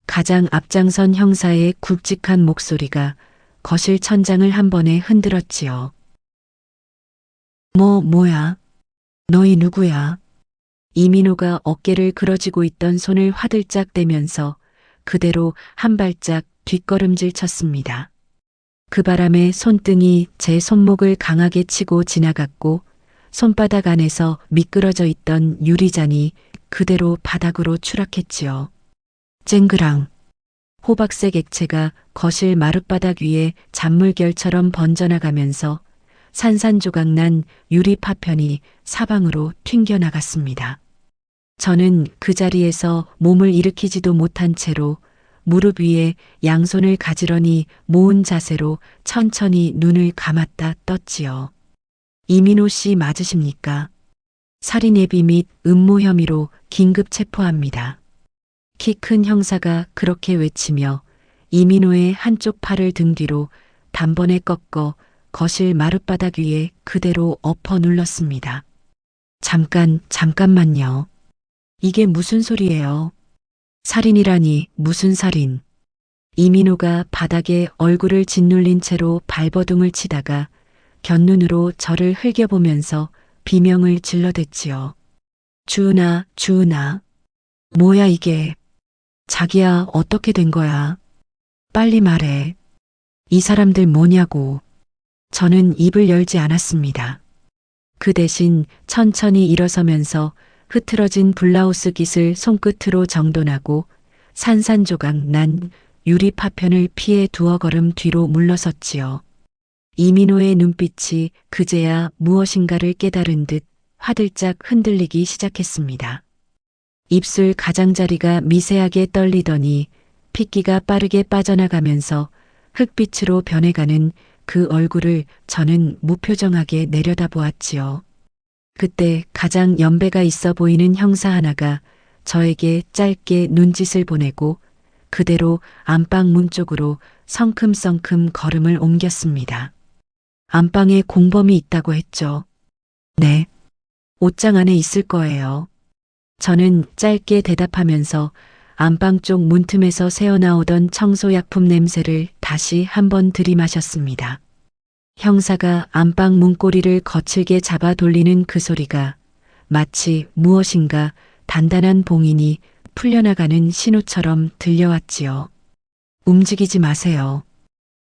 가장 앞장선 형사의 굵직한 목소리가 거실 천장을 한 번에 흔들었지요. 뭐야? 너희 누구야? 이민호가 어깨를 그어쥐고 있던 손을 화들짝 떼면서 그대로 한 발짝 뒷걸음질 쳤습니다. 그 바람에 손등이 제 손목을 강하게 치고 지나갔고 손바닥 안에서 미끄러져 있던 유리잔이 그대로 바닥으로 추락했지요. 쨍그랑. 호박색 액체가 거실 마룻바닥 위에 잔물결처럼 번져나가면서 산산조각난 유리 파편이 사방으로 튕겨나갔습니다. 저는 그 자리에서 몸을 일으키지도 못한 채로 무릎 위에 양손을 가지런히 모은 자세로 천천히 눈을 감았다 떴지요. 이민호 씨 맞으십니까? 살인예비 및 음모 혐의로 긴급 체포합니다. 키 큰 형사가 그렇게 외치며 이민호의 한쪽 팔을 등 뒤로 단번에 꺾어 거실 마룻바닥 위에 그대로 엎어 눌렀습니다. 잠깐만요. 이게 무슨 소리예요? 살인이라니 무슨 살인. 이민호가 바닥에 얼굴을 짓눌린 채로 발버둥을 치다가 곁눈으로 저를 흘겨보면서 비명을 질러댔지요. 주은아. 뭐야 이게. 자기야 어떻게 된 거야. 빨리 말해. 이 사람들 뭐냐고. 저는 입을 열지 않았습니다. 그 대신 천천히 일어서면서 흐트러진 블라우스 깃을 손끝으로 정돈하고 산산조각 난 유리 파편을 피해 두어 걸음 뒤로 물러섰지요. 이민호의 눈빛이 그제야 무엇인가를 깨달은 듯 화들짝 흔들리기 시작했습니다. 입술 가장자리가 미세하게 떨리더니 핏기가 빠르게 빠져나가면서 흑빛으로 변해가는 그 얼굴을 저는 무표정하게 내려다보았지요. 그때 가장 연배가 있어 보이는 형사 하나가 저에게 짧게 눈짓을 보내고 그대로 안방 문 쪽으로 성큼성큼 걸음을 옮겼습니다. 안방에 공범이 있다고 했죠. 네. 옷장 안에 있을 거예요. 저는 짧게 대답하면서 안방 쪽 문틈에서 새어나오던 청소약품 냄새를 다시 한번 들이마셨습니다. 형사가 안방 문고리를 거칠게 잡아 돌리는 그 소리가 마치 무엇인가 단단한 봉인이 풀려나가는 신호처럼 들려왔지요. 움직이지 마세요.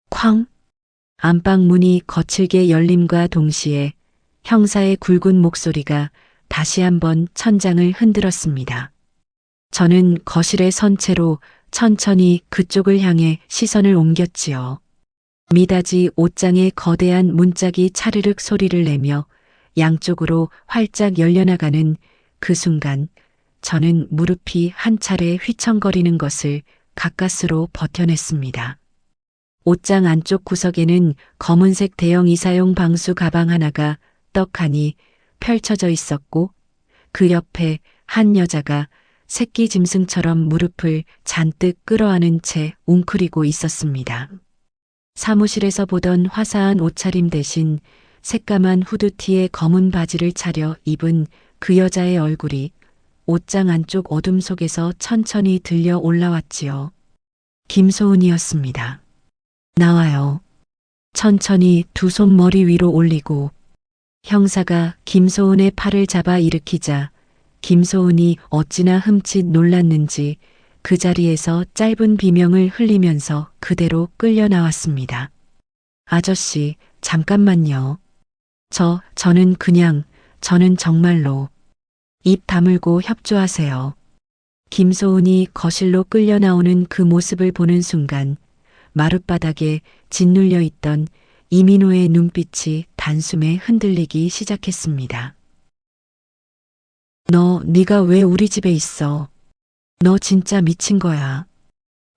쾅! 안방 문이 거칠게 열림과 동시에 형사의 굵은 목소리가 다시 한번 천장을 흔들었습니다. 저는 거실에 선 채로 천천히 그쪽을 향해 시선을 옮겼지요. 미닫이 옷장에 거대한 문짝이 차르륵 소리를 내며 양쪽으로 활짝 열려나가는 그 순간 저는 무릎이 한 차례 휘청거리는 것을 가까스로 버텨냈습니다. 옷장 안쪽 구석에는 검은색 대형 이사용 방수 가방 하나가 떡하니 펼쳐져 있었고 그 옆에 한 여자가 새끼 짐승처럼 무릎을 잔뜩 끌어안은 채 웅크리고 있었습니다. 사무실에서 보던 화사한 옷차림 대신 새까만 후드티에 검은 바지를 차려 입은 그 여자의 얼굴이 옷장 안쪽 어둠 속에서 천천히 들려 올라왔지요. 김소은이었습니다. 나와요. 천천히 두 손 머리 위로 올리고 형사가 김소은의 팔을 잡아 일으키자 김소은이 어찌나 흠칫 놀랐는지 그 자리에서 짧은 비명을 흘리면서 그대로 끌려 나왔습니다. 아저씨, 잠깐만요. 저는 정말로. 입 다물고 협조하세요. 김소은이 거실로 끌려 나오는 그 모습을 보는 순간 마룻바닥에 짓눌려 있던 이민호의 눈빛이 단숨에 흔들리기 시작했습니다. 네가 왜 우리 집에 있어? 너 진짜 미친 거야.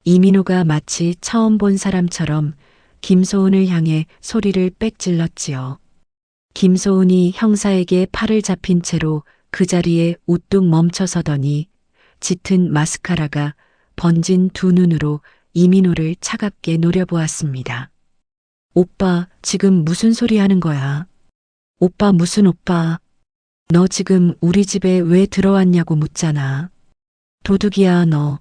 이민호가 마치 처음 본 사람처럼 김소은을 향해 소리를 빽 질렀지요. 김소은이 형사에게 팔을 잡힌 채로 그 자리에 우뚝 멈춰서더니 짙은 마스카라가 번진 두 눈으로 이민호를 차갑게 노려보았습니다. 오빠, 지금 무슨 소리 하는 거야? 오빠 무슨 오빠? 너 지금 우리 집에 왜 들어왔냐고 묻잖아. 도둑이야 너.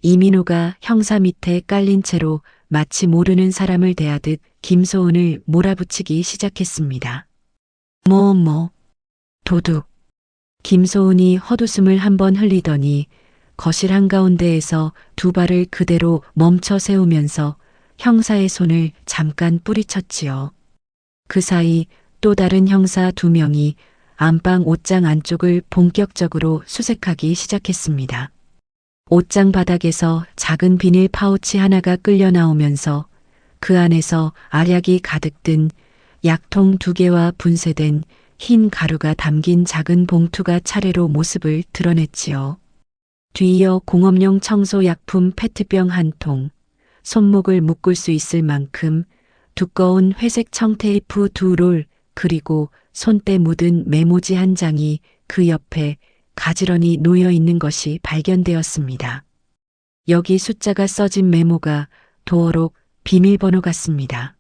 이민호가 형사 밑에 깔린 채로 마치 모르는 사람을 대하듯 김소은을 몰아붙이기 시작했습니다. 도둑. 김소은이 헛웃음을 한번 흘리더니 거실 한가운데에서 두 발을 그대로 멈춰 세우면서 형사의 손을 잠깐 뿌리쳤지요. 그 사이 또 다른 형사 두 명이 안방 옷장 안쪽을 본격적으로 수색하기 시작했습니다. 옷장 바닥에서 작은 비닐 파우치 하나가 끌려 나오면서 그 안에서 알약이 가득 든 약통 2개와 분쇄된 흰 가루가 담긴 작은 봉투가 차례로 모습을 드러냈지요. 뒤이어 공업용 청소약품 페트병 1통, 손목을 묶을 수 있을 만큼 두꺼운 회색 청테이프 2롤, 그리고 손때 묻은 메모지 1장이 그 옆에 가지런히 놓여 있는 것이 발견되었습니다. 여기 숫자가 써진 메모가 도어록 비밀번호 같습니다.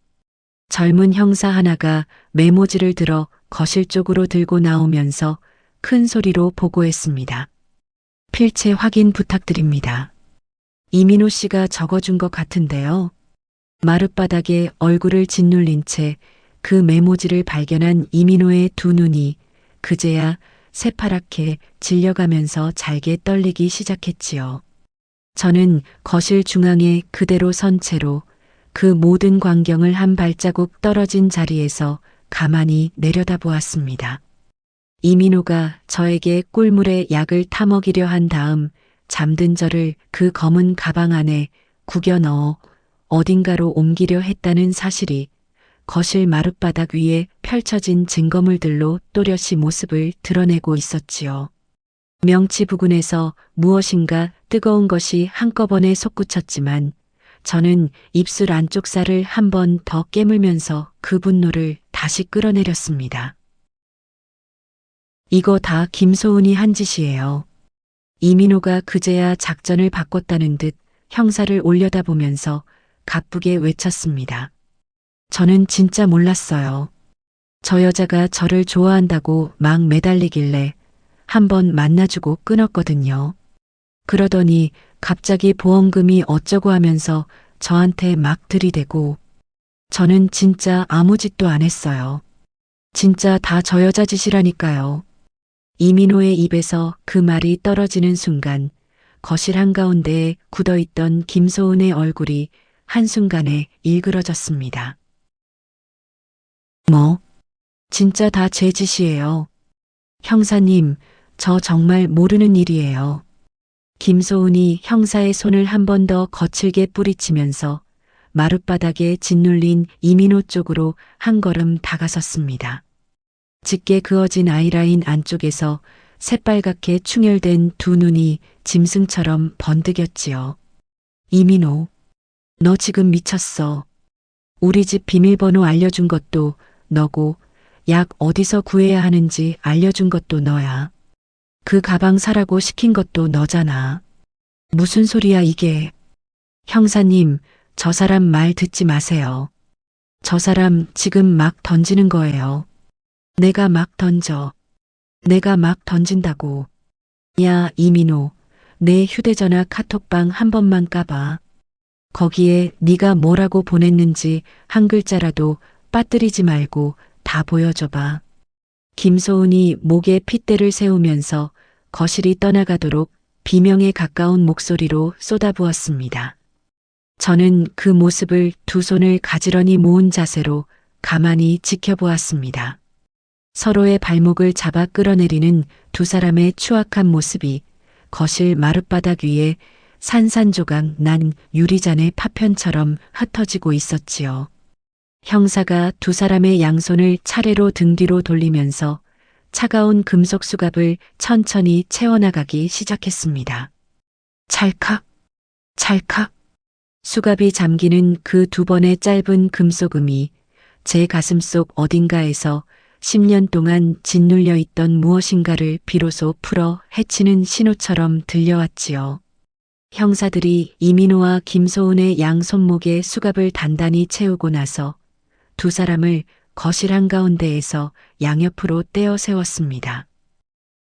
젊은 형사 하나가 메모지를 들어 거실 쪽으로 들고 나오면서 큰 소리로 보고했습니다. 필체 확인 부탁드립니다. 이민호 씨가 적어준 것 같은데요. 마룻바닥에 얼굴을 짓눌린 채 그 메모지를 발견한 이민호의 두 눈이 그제야 새파랗게 질려가면서 잘게 떨리기 시작했지요. 저는 거실 중앙에 그대로 선 채로 그 모든 광경을 한 발자국 떨어진 자리에서 가만히 내려다보았습니다. 이민호가 저에게 꿀물에 약을 타먹이려 한 다음 잠든 저를 그 검은 가방 안에 구겨 넣어 어딘가로 옮기려 했다는 사실이 거실 마룻바닥 위에 펼쳐진 증거물들로 또렷이 모습을 드러내고 있었지요. 명치 부근에서 무엇인가 뜨거운 것이 한꺼번에 솟구쳤지만 저는 입술 안쪽 살을 한 번 더 깨물면서 그 분노를 다시 끌어내렸습니다. 이거 다 김소은이 한 짓이에요. 이민호가 그제야 작전을 바꿨다는 듯 형사를 올려다보면서 가쁘게 외쳤습니다. 저는 진짜 몰랐어요. 저 여자가 저를 좋아한다고 막 매달리길래 한번 만나주고 끊었거든요. 그러더니 갑자기 보험금이 어쩌고 하면서 저한테 막 들이대고 저는 진짜 아무 짓도 안 했어요. 진짜 다 저 여자 짓이라니까요. 이민호의 입에서 그 말이 떨어지는 순간 거실 한가운데에 굳어있던 김소은의 얼굴이 한순간에 일그러졌습니다. 뭐? 진짜 다 제 짓이에요. 형사님, 저 정말 모르는 일이에요. 김소은이 형사의 손을 한 번 더 거칠게 뿌리치면서 마룻바닥에 짓눌린 이민호 쪽으로 한 걸음 다가섰습니다. 짙게 그어진 아이라인 안쪽에서 새빨갛게 충혈된 두 눈이 짐승처럼 번득였지요. 이민호, 너 지금 미쳤어. 우리 집 비밀번호 알려준 것도 너고 약 어디서 구해야 하는지 알려준 것도 너야. 그 가방 사라고 시킨 것도 너잖아. 무슨 소리야 이게. 형사님, 저 사람 말 듣지 마세요. 저 사람 지금 막 던지는 거예요. 내가 막 던져. 내가 막 던진다고. 야, 이민호, 내 휴대전화 카톡방 한 번만 까봐. 거기에 네가 뭐라고 보냈는지 한 글자라도 빠뜨리지 말고 다 보여줘봐. 김소은이 목에 핏대를 세우면서 거실이 떠나가도록 비명에 가까운 목소리로 쏟아부었습니다. 저는 그 모습을 두 손을 가지런히 모은 자세로 가만히 지켜보았습니다. 서로의 발목을 잡아 끌어내리는 두 사람의 추악한 모습이 거실 마룻바닥 위에 산산조각 난 유리잔의 파편처럼 흩어지고 있었지요. 형사가 두 사람의 양손을 차례로 등 뒤로 돌리면서 차가운 금속 수갑을 천천히 채워나가기 시작했습니다. 찰칵, 찰칵. 수갑이 잠기는 그 두 번의 짧은 금속음이 제 가슴속 어딘가에서 10년 동안 짓눌려 있던 무엇인가를 비로소 풀어 헤치는 신호처럼 들려왔지요. 형사들이 이민호와 김소은의 양 손목에 수갑을 단단히 채우고 나서 두 사람을 거실 한가운데에서 양옆으로 떼어 세웠습니다.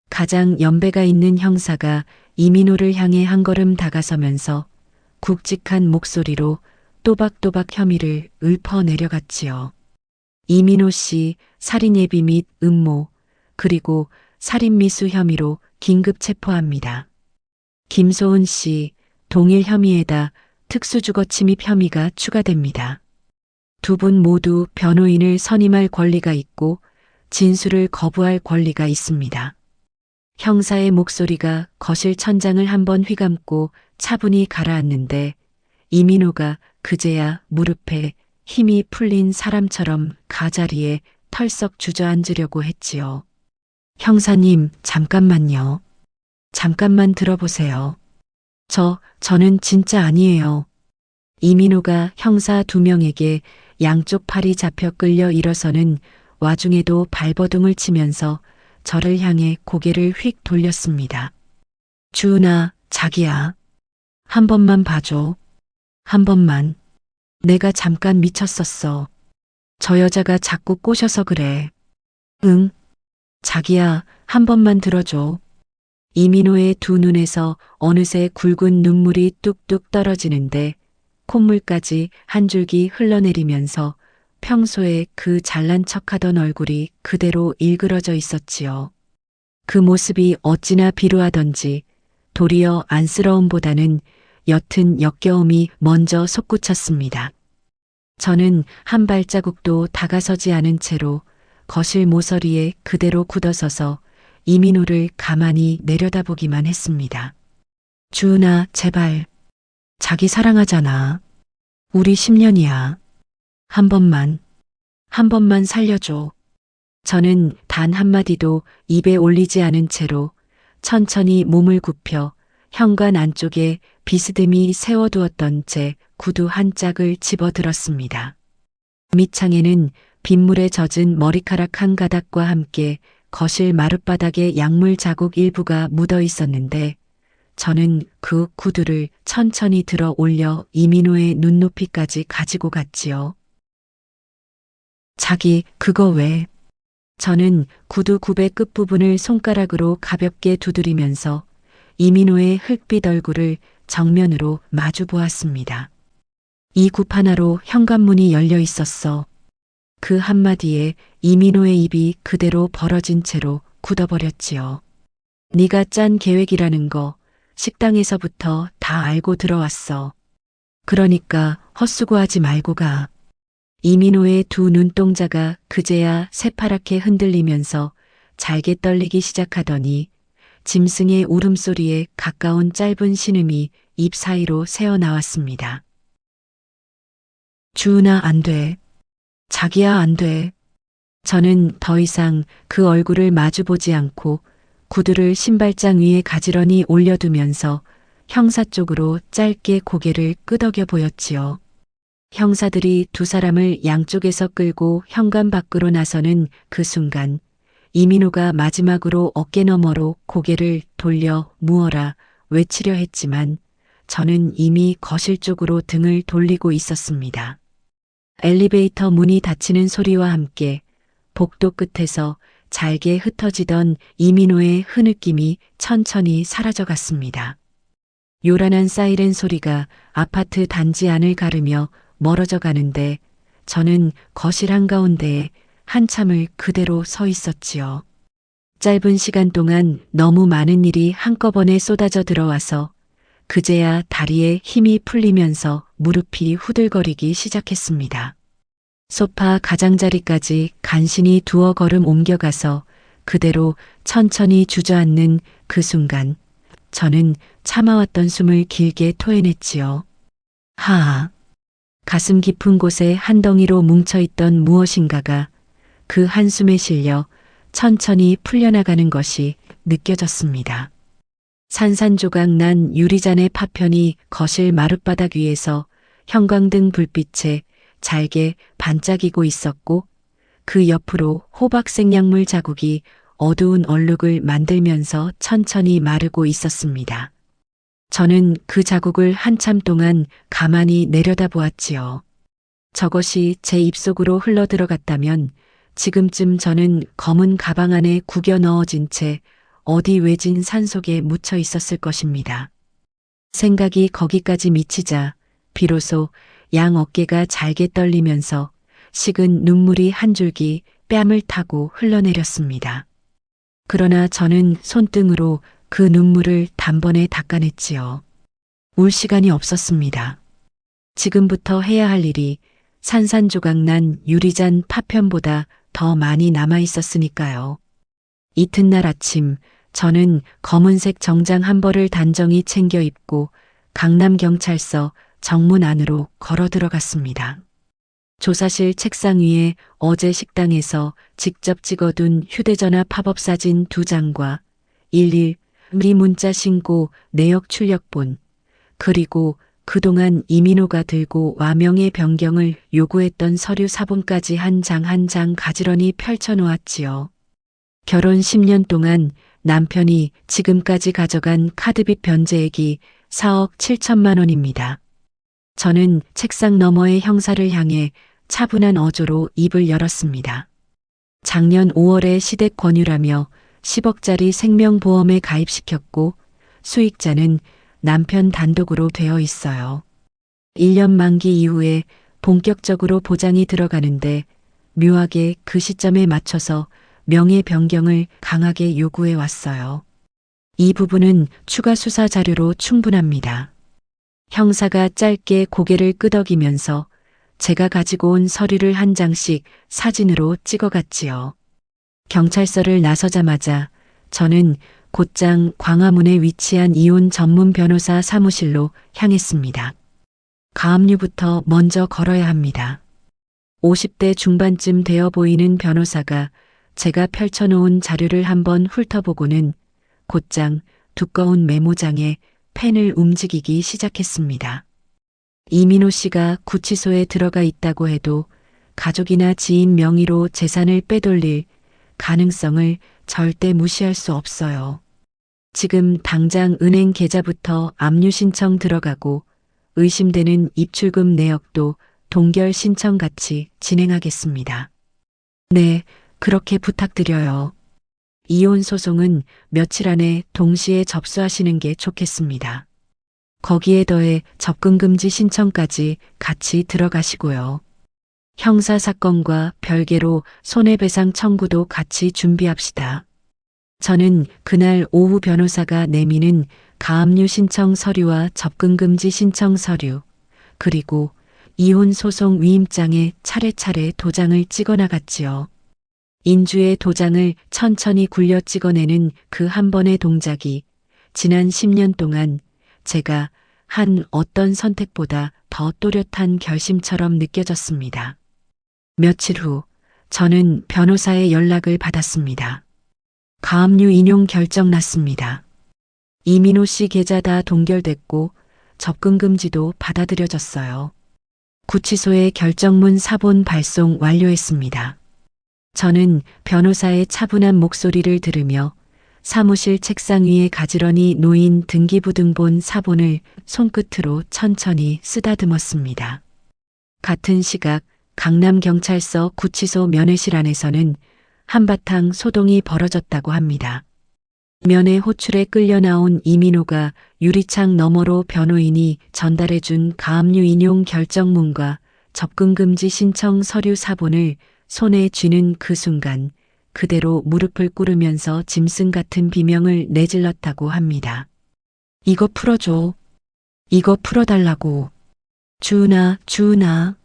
가장 연배가 있는 형사가 이민호를 향해 한 걸음 다가서면서 굵직한 목소리로 또박또박 혐의를 읊어 내려갔지요. 이민호 씨 살인예비 및 음모 그리고 살인미수 혐의로 긴급 체포합니다. 김소은 씨 동일 혐의에다 특수주거 침입 혐의가 추가됩니다. 두 분 모두 변호인을 선임할 권리가 있고 진술을 거부할 권리가 있습니다. 형사의 목소리가 거실 천장을 한번 휘감고 차분히 가라앉는데 이민호가 그제야 무릎에 힘이 풀린 사람처럼 가자리에 털썩 주저앉으려고 했지요. 형사님, 잠깐만요. 잠깐만 들어보세요. 저는 진짜 아니에요. 이민호가 형사 두 명에게 양쪽 팔이 잡혀 끌려 일어서는 와중에도 발버둥을 치면서 저를 향해 고개를 휙 돌렸습니다. 주은아, 자기야. 한 번만 봐줘. 한 번만. 내가 잠깐 미쳤었어. 저 여자가 자꾸 꼬셔서 그래. 응. 자기야, 한 번만 들어줘. 이민호의 두 눈에서 어느새 굵은 눈물이 뚝뚝 떨어지는데 콧물까지 한 줄기 흘러내리면서 평소에 그 잘난 척하던 얼굴이 그대로 일그러져 있었지요. 그 모습이 어찌나 비루하던지 도리어 안쓰러움보다는 옅은 역겨움이 먼저 솟구쳤습니다. 저는 한 발자국도 다가서지 않은 채로 거실 모서리에 그대로 굳어서서 이민호를 가만히 내려다보기만 했습니다. 주은아, 제발. 자기 사랑하잖아. 우리 10년이야. 한 번만 살려줘. 저는 단 한마디도 입에 올리지 않은 채로 천천히 몸을 굽혀 현관 안쪽에 비스듬히 세워두었던 제 구두 한 짝을 집어들었습니다. 밑창에는 빗물에 젖은 머리카락 한 가닥과 함께 거실 마룻바닥에 약물 자국 일부가 묻어 있었는데 저는 그 구두를 천천히 들어 올려 이민호의 눈높이까지 가지고 갔지요. 자기 그거 왜? 저는 구두 굽의 끝부분을 손가락으로 가볍게 두드리면서 이민호의 흑빛 얼굴을 정면으로 마주 보았습니다. 이 굽 하나로 현관문이 열려 있었어. 그 한마디에 이민호의 입이 그대로 벌어진 채로 굳어버렸지요. 네가 짠 계획이라는 거 식당에서부터 다 알고 들어왔어. 그러니까 헛수고하지 말고 가. 이민호의 두 눈동자가 그제야 새파랗게 흔들리면서 잘게 떨리기 시작하더니 짐승의 울음소리에 가까운 짧은 신음이 입 사이로 새어나왔습니다. 주은아, 안 돼. 자기야, 안 돼. 저는 더 이상 그 얼굴을 마주보지 않고 구두를 신발장 위에 가지런히 올려두면서 형사 쪽으로 짧게 고개를 끄덕여 보였지요. 형사들이 두 사람을 양쪽에서 끌고 현관 밖으로 나서는 그 순간 이민호가 마지막으로 어깨 너머로 고개를 돌려 무어라 외치려 했지만 저는 이미 거실 쪽으로 등을 돌리고 있었습니다. 엘리베이터 문이 닫히는 소리와 함께 복도 끝에서 잘게 흩어지던 이민호의 흐느낌이 천천히 사라져갔습니다. 요란한 사이렌 소리가 아파트 단지 안을 가르며 멀어져 가는데 저는 거실 한가운데에 한참을 그대로 서 있었지요. 짧은 시간 동안 너무 많은 일이 한꺼번에 쏟아져 들어와서 그제야 다리에 힘이 풀리면서 무릎이 후들거리기 시작했습니다. 소파 가장자리까지 간신히 두어 걸음 옮겨가서 그대로 천천히 주저앉는 그 순간 저는 참아왔던 숨을 길게 토해냈지요. 하아. 가슴 깊은 곳에 한 덩이로 뭉쳐있던 무엇인가가 그 한숨에 실려 천천히 풀려나가는 것이 느껴졌습니다. 산산조각 난 유리잔의 파편이 거실 마룻바닥 위에서 형광등 불빛에 잘게 반짝이고 있었고 그 옆으로 호박색 약물 자국이 어두운 얼룩을 만들면서 천천히 마르고 있었습니다. 저는 그 자국을 한참 동안 가만히 내려다보았지요. 저것이 제 입속으로 흘러들어갔다면 지금쯤 저는 검은 가방 안에 구겨 넣어진 채 어디 외진 산속에 묻혀 있었을 것입니다. 생각이 거기까지 미치자 비로소 양 어깨가 잘게 떨리면서 식은 눈물이 한 줄기 뺨을 타고 흘러내렸습니다. 그러나 저는 손등으로 그 눈물을 단번에 닦아냈지요. 울 시간이 없었습니다. 지금부터 해야 할 일이 산산조각난 유리잔 파편보다 더 많이 남아 있었으니까요. 이튿날 아침 저는 검은색 정장 한 벌을 단정히 챙겨 입고 강남경찰서 정문 안으로 걸어 들어갔습니다. 조사실 책상 위에 어제 식당에서 직접 찍어둔 휴대전화 팝업 사진 2장과 11 문자 신고 내역 출력본 그리고 그동안 이민호가 들고 와명의 변경을 요구했던 서류 사본까지 한 장 한 장 가지런히 펼쳐놓았지요. 결혼 10년 동안 남편이 지금까지 가져간 카드빚 변제액이 4억 7천만 원입니다. 저는 책상 너머의 형사를 향해 차분한 어조로 입을 열었습니다. 작년 5월에 시댁 권유라며 10억짜리 생명보험에 가입시켰고 수익자는 남편 단독으로 되어 있어요. 1년 만기 이후에 본격적으로 보장이 들어가는데 묘하게 그 시점에 맞춰서 명예 변경을 강하게 요구해 왔어요. 이 부분은 추가 수사 자료로 충분합니다. 형사가 짧게 고개를 끄덕이면서 제가 가지고 온 서류를 한 장씩 사진으로 찍어갔지요. 경찰서를 나서자마자 저는 곧장 광화문에 위치한 이혼 전문 변호사 사무실로 향했습니다. 가압류부터 먼저 걸어야 합니다. 50대 중반쯤 되어 보이는 변호사가 제가 펼쳐놓은 자료를 한번 훑어보고는 곧장 두꺼운 메모장에 펜을 움직이기 시작했습니다. 이민호 씨가 구치소에 들어가 있다고 해도 가족이나 지인 명의로 재산을 빼돌릴 가능성을 절대 무시할 수 없어요. 지금 당장 은행 계좌부터 압류 신청 들어가고 의심되는 입출금 내역도 동결 신청 같이 진행하겠습니다. 네, 그렇게 부탁드려요. 이혼 소송은 며칠 안에 동시에 접수하시는 게 좋겠습니다. 거기에 더해 접근금지 신청까지 같이 들어가시고요. 형사사건과 별개로 손해배상 청구도 같이 준비합시다. 저는 그날 오후 변호사가 내미는 가압류 신청 서류와 접근금지 신청 서류, 그리고 이혼 소송 위임장에 차례차례 도장을 찍어 나갔지요. 인주의 도장을 천천히 굴려 찍어내는 그 한 번의 동작이 지난 10년 동안 제가 한 어떤 선택보다 더 또렷한 결심처럼 느껴졌습니다. 며칠 후 저는 변호사의 연락을 받았습니다. 가압류 인용 결정 났습니다. 이민호 씨 계좌 다 동결됐고 접근금지도 받아들여졌어요. 구치소에 결정문 사본 발송 완료했습니다. 저는 변호사의 차분한 목소리를 들으며 사무실 책상 위에 가지런히 놓인 등기부등본 사본을 손끝으로 천천히 쓰다듬었습니다. 같은 시각 강남경찰서 구치소 면회실 안에서는 한바탕 소동이 벌어졌다고 합니다. 면회 호출에 끌려 나온 이민호가 유리창 너머로 변호인이 전달해준 가압류 인용 결정문과 접근금지 신청 서류 사본을 손에 쥐는 그 순간 그대로 무릎을 꿇으면서 짐승 같은 비명을 내질렀다고 합니다. 이거 풀어줘. 이거 풀어달라고. 주은아, 주은아.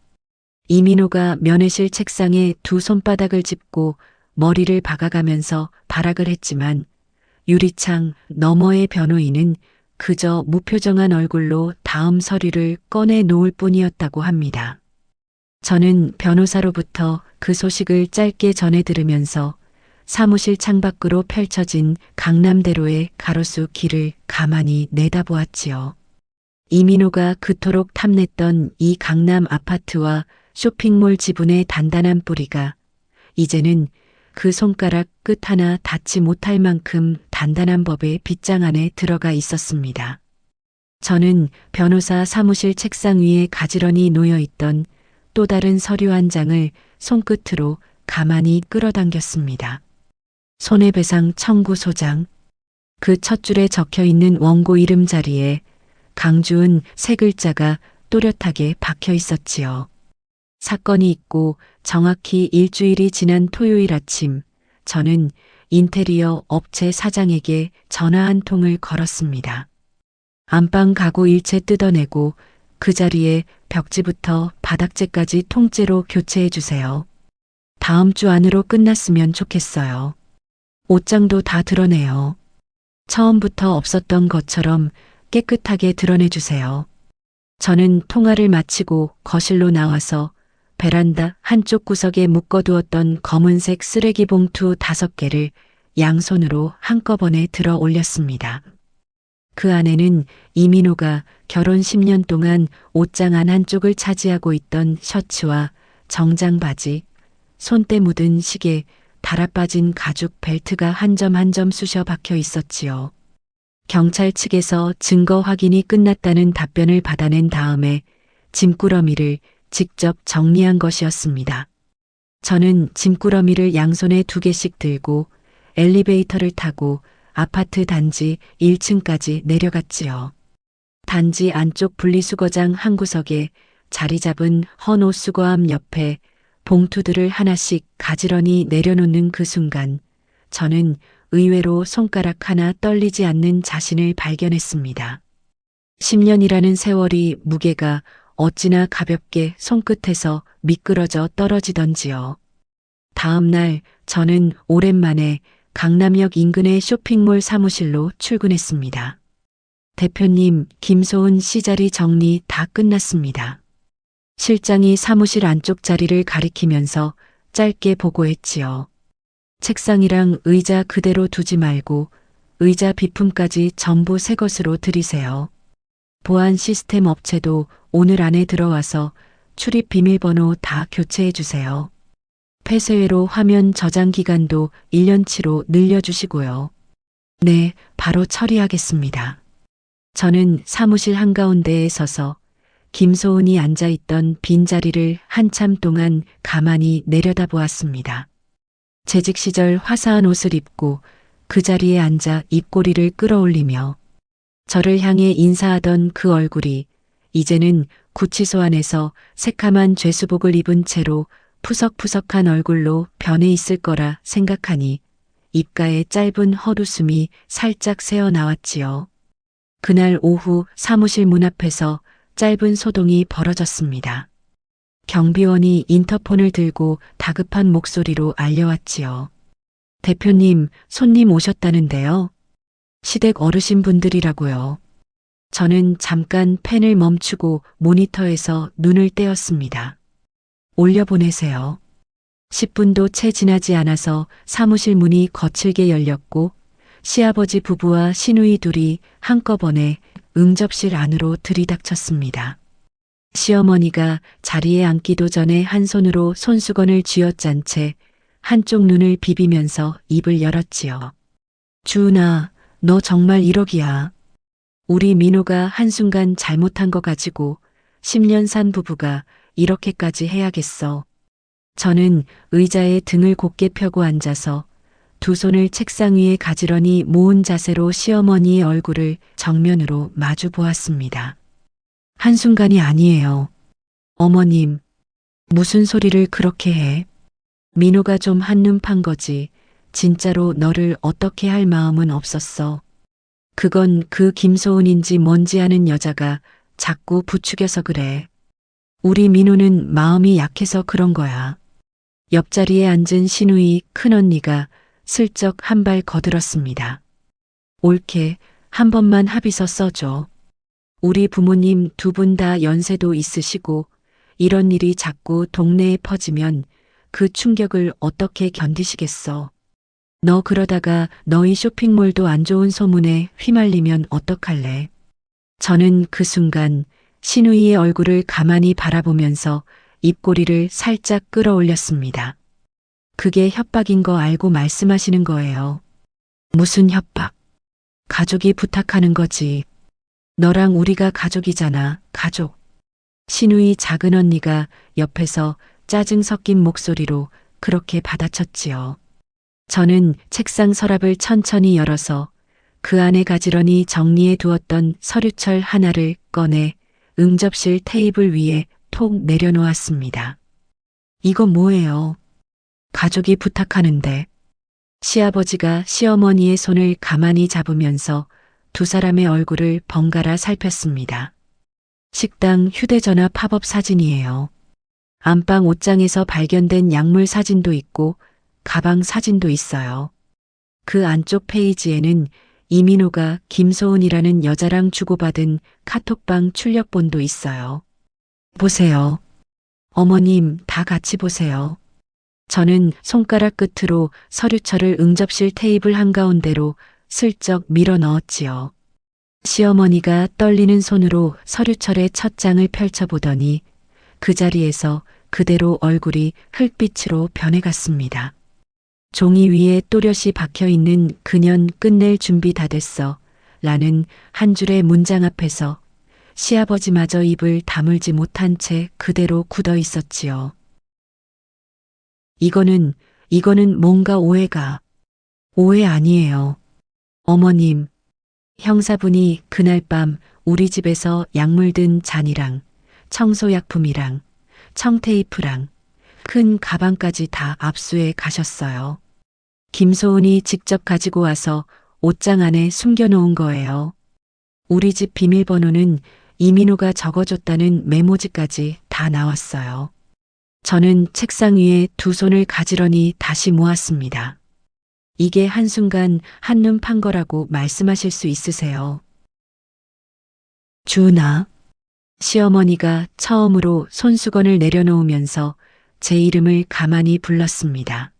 이민호가 면회실 책상에 두 손바닥을 짚고 머리를 박아가면서 발악을 했지만 유리창 너머의 변호인은 그저 무표정한 얼굴로 다음 서류를 꺼내 놓을 뿐이었다고 합니다. 저는 변호사로부터 그 소식을 짧게 전해 들으면서 사무실 창밖으로 펼쳐진 강남대로의 가로수 길을 가만히 내다보았지요. 이민호가 그토록 탐냈던 이 강남 아파트와 쇼핑몰 지분의 단단한 뿌리가 이제는 그 손가락 끝 하나 닿지 못할 만큼 단단한 법의 빗장 안에 들어가 있었습니다. 저는 변호사 사무실 책상 위에 가지런히 놓여있던 또 다른 서류 한 장을 손끝으로 가만히 끌어당겼습니다. 손해배상 청구 소장. 그 첫 줄에 적혀 있는 원고 이름 자리에 강주은 세 글자가 또렷하게 박혀 있었지요. 사건이 있고 정확히 일주일이 지난 토요일 아침, 저는 인테리어 업체 사장에게 전화 한 통을 걸었습니다. 안방 가구 일체 뜯어내고 그 자리에 벽지부터 바닥재까지 통째로 교체해 주세요. 다음 주 안으로 끝났으면 좋겠어요. 옷장도 다 드러내요. 처음부터 없었던 것처럼 깨끗하게 드러내 주세요. 저는 통화를 마치고 거실로 나와서 베란다 한쪽 구석에 묶어두었던 검은색 쓰레기 봉투 5개를 양손으로 한꺼번에 들어 올렸습니다. 그 안에는 이민호가 결혼 10년 동안 옷장 안 한쪽을 차지하고 있던 셔츠와 정장 바지, 손때 묻은 시계, 달아빠진 가죽 벨트가 한 점 한 점 쑤셔 박혀 있었지요. 경찰 측에서 증거 확인이 끝났다는 답변을 받아낸 다음에 짐꾸러미를 직접 정리한 것이었습니다. 저는 짐꾸러미를 양손에 2개씩 들고 엘리베이터를 타고 아파트 단지 1층까지 내려갔지요. 단지 안쪽 분리수거장 한 구석에 자리 잡은 헌옷 수거함 옆에 봉투들을 하나씩 가지런히 내려놓는 그 순간 저는 의외로 손가락 하나 떨리지 않는 자신을 발견했습니다. 10년이라는 세월이 무게가 어찌나 가볍게 손끝에서 미끄러져 떨어지던지요. 다음 날 저는 오랜만에 강남역 인근의 쇼핑몰 사무실로 출근했습니다. 대표님, 김소은 씨 자리 정리 다 끝났습니다. 실장이 사무실 안쪽 자리를 가리키면서 짧게 보고했지요. 책상이랑 의자 그대로 두지 말고 의자 비품까지 전부 새 것으로 들이세요. 보안 시스템 업체도 오늘 안에 들어와서 출입 비밀번호 다 교체해 주세요. 폐쇄회로 화면 저장 기간도 1년치로 늘려주시고요. 네, 바로 처리하겠습니다. 저는 사무실 한가운데에 서서 김소은이 앉아있던 빈자리를 한참 동안 가만히 내려다보았습니다. 재직 시절 화사한 옷을 입고 그 자리에 앉아 입꼬리를 끌어올리며 저를 향해 인사하던 그 얼굴이 이제는 구치소 안에서 새카만 죄수복을 입은 채로 푸석푸석한 얼굴로 변해 있을 거라 생각하니 입가에 짧은 헛웃음이 살짝 새어 나왔지요. 그날 오후 사무실 문 앞에서 짧은 소동이 벌어졌습니다. 경비원이 인터폰을 들고 다급한 목소리로 알려왔지요. 대표님, 손님 오셨다는데요. 시댁 어르신분들이라고요. 저는 잠깐 펜을 멈추고 모니터에서 눈을 떼었습니다. 올려보내세요. 10분도 채 지나지 않아서 사무실 문이 거칠게 열렸고 시아버지 부부와 시누이 둘이 한꺼번에 응접실 안으로 들이닥쳤습니다. 시어머니가 자리에 앉기도 전에 한 손으로 손수건을 쥐어짠 채 한쪽 눈을 비비면서 입을 열었지요. 주은아, 너 정말 1억이야. 우리 민호가 한순간 잘못한 거 가지고 10년 산 부부가 이렇게까지 해야겠어. 저는 의자에 등을 곧게 펴고 앉아서 두 손을 책상 위에 가지런히 모은 자세로 시어머니의 얼굴을 정면으로 마주 보았습니다. 한순간이 아니에요. 어머님, 무슨 소리를 그렇게 해? 민호가 좀 한눈 판 거지. 진짜로 너를 어떻게 할 마음은 없었어. 그건 그 김소은인지 뭔지 아는 여자가 자꾸 부추겨서 그래. 우리 민호는 마음이 약해서 그런 거야. 옆자리에 앉은 시누이 큰언니가 슬쩍 한 발 거들었습니다. 옳게 한 번만 합의서 써줘. 우리 부모님 두 분 다 연세도 있으시고 이런 일이 자꾸 동네에 퍼지면 그 충격을 어떻게 견디시겠어. 너 그러다가 너희 쇼핑몰도 안 좋은 소문에 휘말리면 어떡할래? 저는 그 순간 시누이의 얼굴을 가만히 바라보면서 입꼬리를 살짝 끌어올렸습니다. 그게 협박인 거 알고 말씀하시는 거예요. 무슨 협박? 가족이 부탁하는 거지. 너랑 우리가 가족이잖아, 가족. 시누이 작은 언니가 옆에서 짜증 섞인 목소리로 그렇게 받아쳤지요. 저는 책상 서랍을 천천히 열어서 그 안에 가지런히 정리해 두었던 서류철 하나를 꺼내 응접실 테이블 위에 톡 내려놓았습니다. 이거 뭐예요? 가족이 부탁하는데. 시아버지가 시어머니의 손을 가만히 잡으면서 두 사람의 얼굴을 번갈아 살폈습니다. 식당 휴대전화 팝업 사진이에요. 안방 옷장에서 발견된 약물 사진도 있고 가방 사진도 있어요. 그 안쪽 페이지에는 이민호가 김소은이라는 여자랑 주고받은 카톡방 출력본도 있어요. 보세요. 어머님, 다 같이 보세요. 저는 손가락 끝으로 서류철을 응접실 테이블 한가운데로 슬쩍 밀어 넣었지요. 시어머니가 떨리는 손으로 서류철의 첫 장을 펼쳐보더니 그 자리에서 그대로 얼굴이 흙빛으로 변해갔습니다. 종이 위에 또렷이 박혀있는 그년 끝낼 준비 다 됐어 라는 한 줄의 문장 앞에서 시아버지마저 입을 다물지 못한 채 그대로 굳어 있었지요. 이거는 뭔가 오해가. 오해 아니에요. 어머님, 형사분이 그날 밤 우리 집에서 약물 든 잔이랑 청소약품이랑 청테이프랑 큰 가방까지 다 압수해 가셨어요. 김소은이 직접 가지고 와서 옷장 안에 숨겨놓은 거예요. 우리 집 비밀번호는 이민호가 적어줬다는 메모지까지 다 나왔어요. 저는 책상 위에 두 손을 가지런히 다시 모았습니다. 이게 한순간 한눈 판 거라고 말씀하실 수 있으세요? 주은아, 시어머니가 처음으로 손수건을 내려놓으면서 제 이름을 가만히 불렀습니다.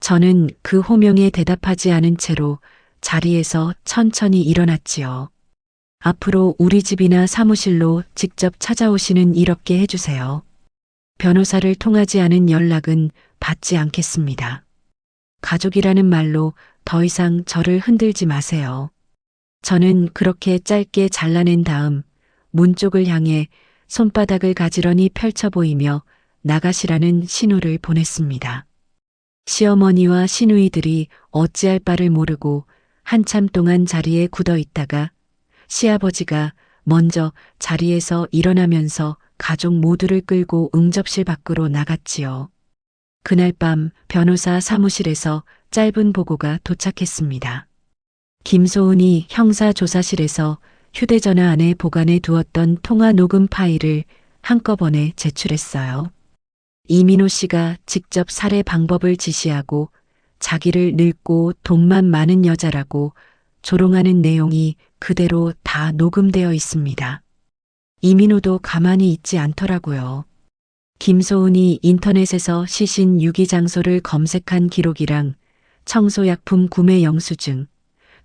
저는 그 호명에 대답하지 않은 채로 자리에서 천천히 일어났지요. 앞으로 우리 집이나 사무실로 직접 찾아오시는 일 없게 해주세요. 변호사를 통하지 않은 연락은 받지 않겠습니다. 가족이라는 말로 더 이상 저를 흔들지 마세요. 저는 그렇게 짧게 잘라낸 다음 문 쪽을 향해 손바닥을 가지런히 펼쳐 보이며 나가시라는 신호를 보냈습니다. 시어머니와 시누이들이 어찌할 바를 모르고 한참 동안 자리에 굳어 있다가 시아버지가 먼저 자리에서 일어나면서 가족 모두를 끌고 응접실 밖으로 나갔지요. 그날 밤 변호사 사무실에서 짧은 보고가 도착했습니다. 김소은이 형사조사실에서 휴대전화 안에 보관해 두었던 통화 녹음 파일을 한꺼번에 제출했어요. 이민호 씨가 직접 살해 방법을 지시하고 자기를 늙고 돈만 많은 여자라고 조롱하는 내용이 그대로 다 녹음되어 있습니다. 이민호도 가만히 있지 않더라고요. 김소은이 인터넷에서 시신 유기 장소를 검색한 기록이랑 청소약품 구매 영수증,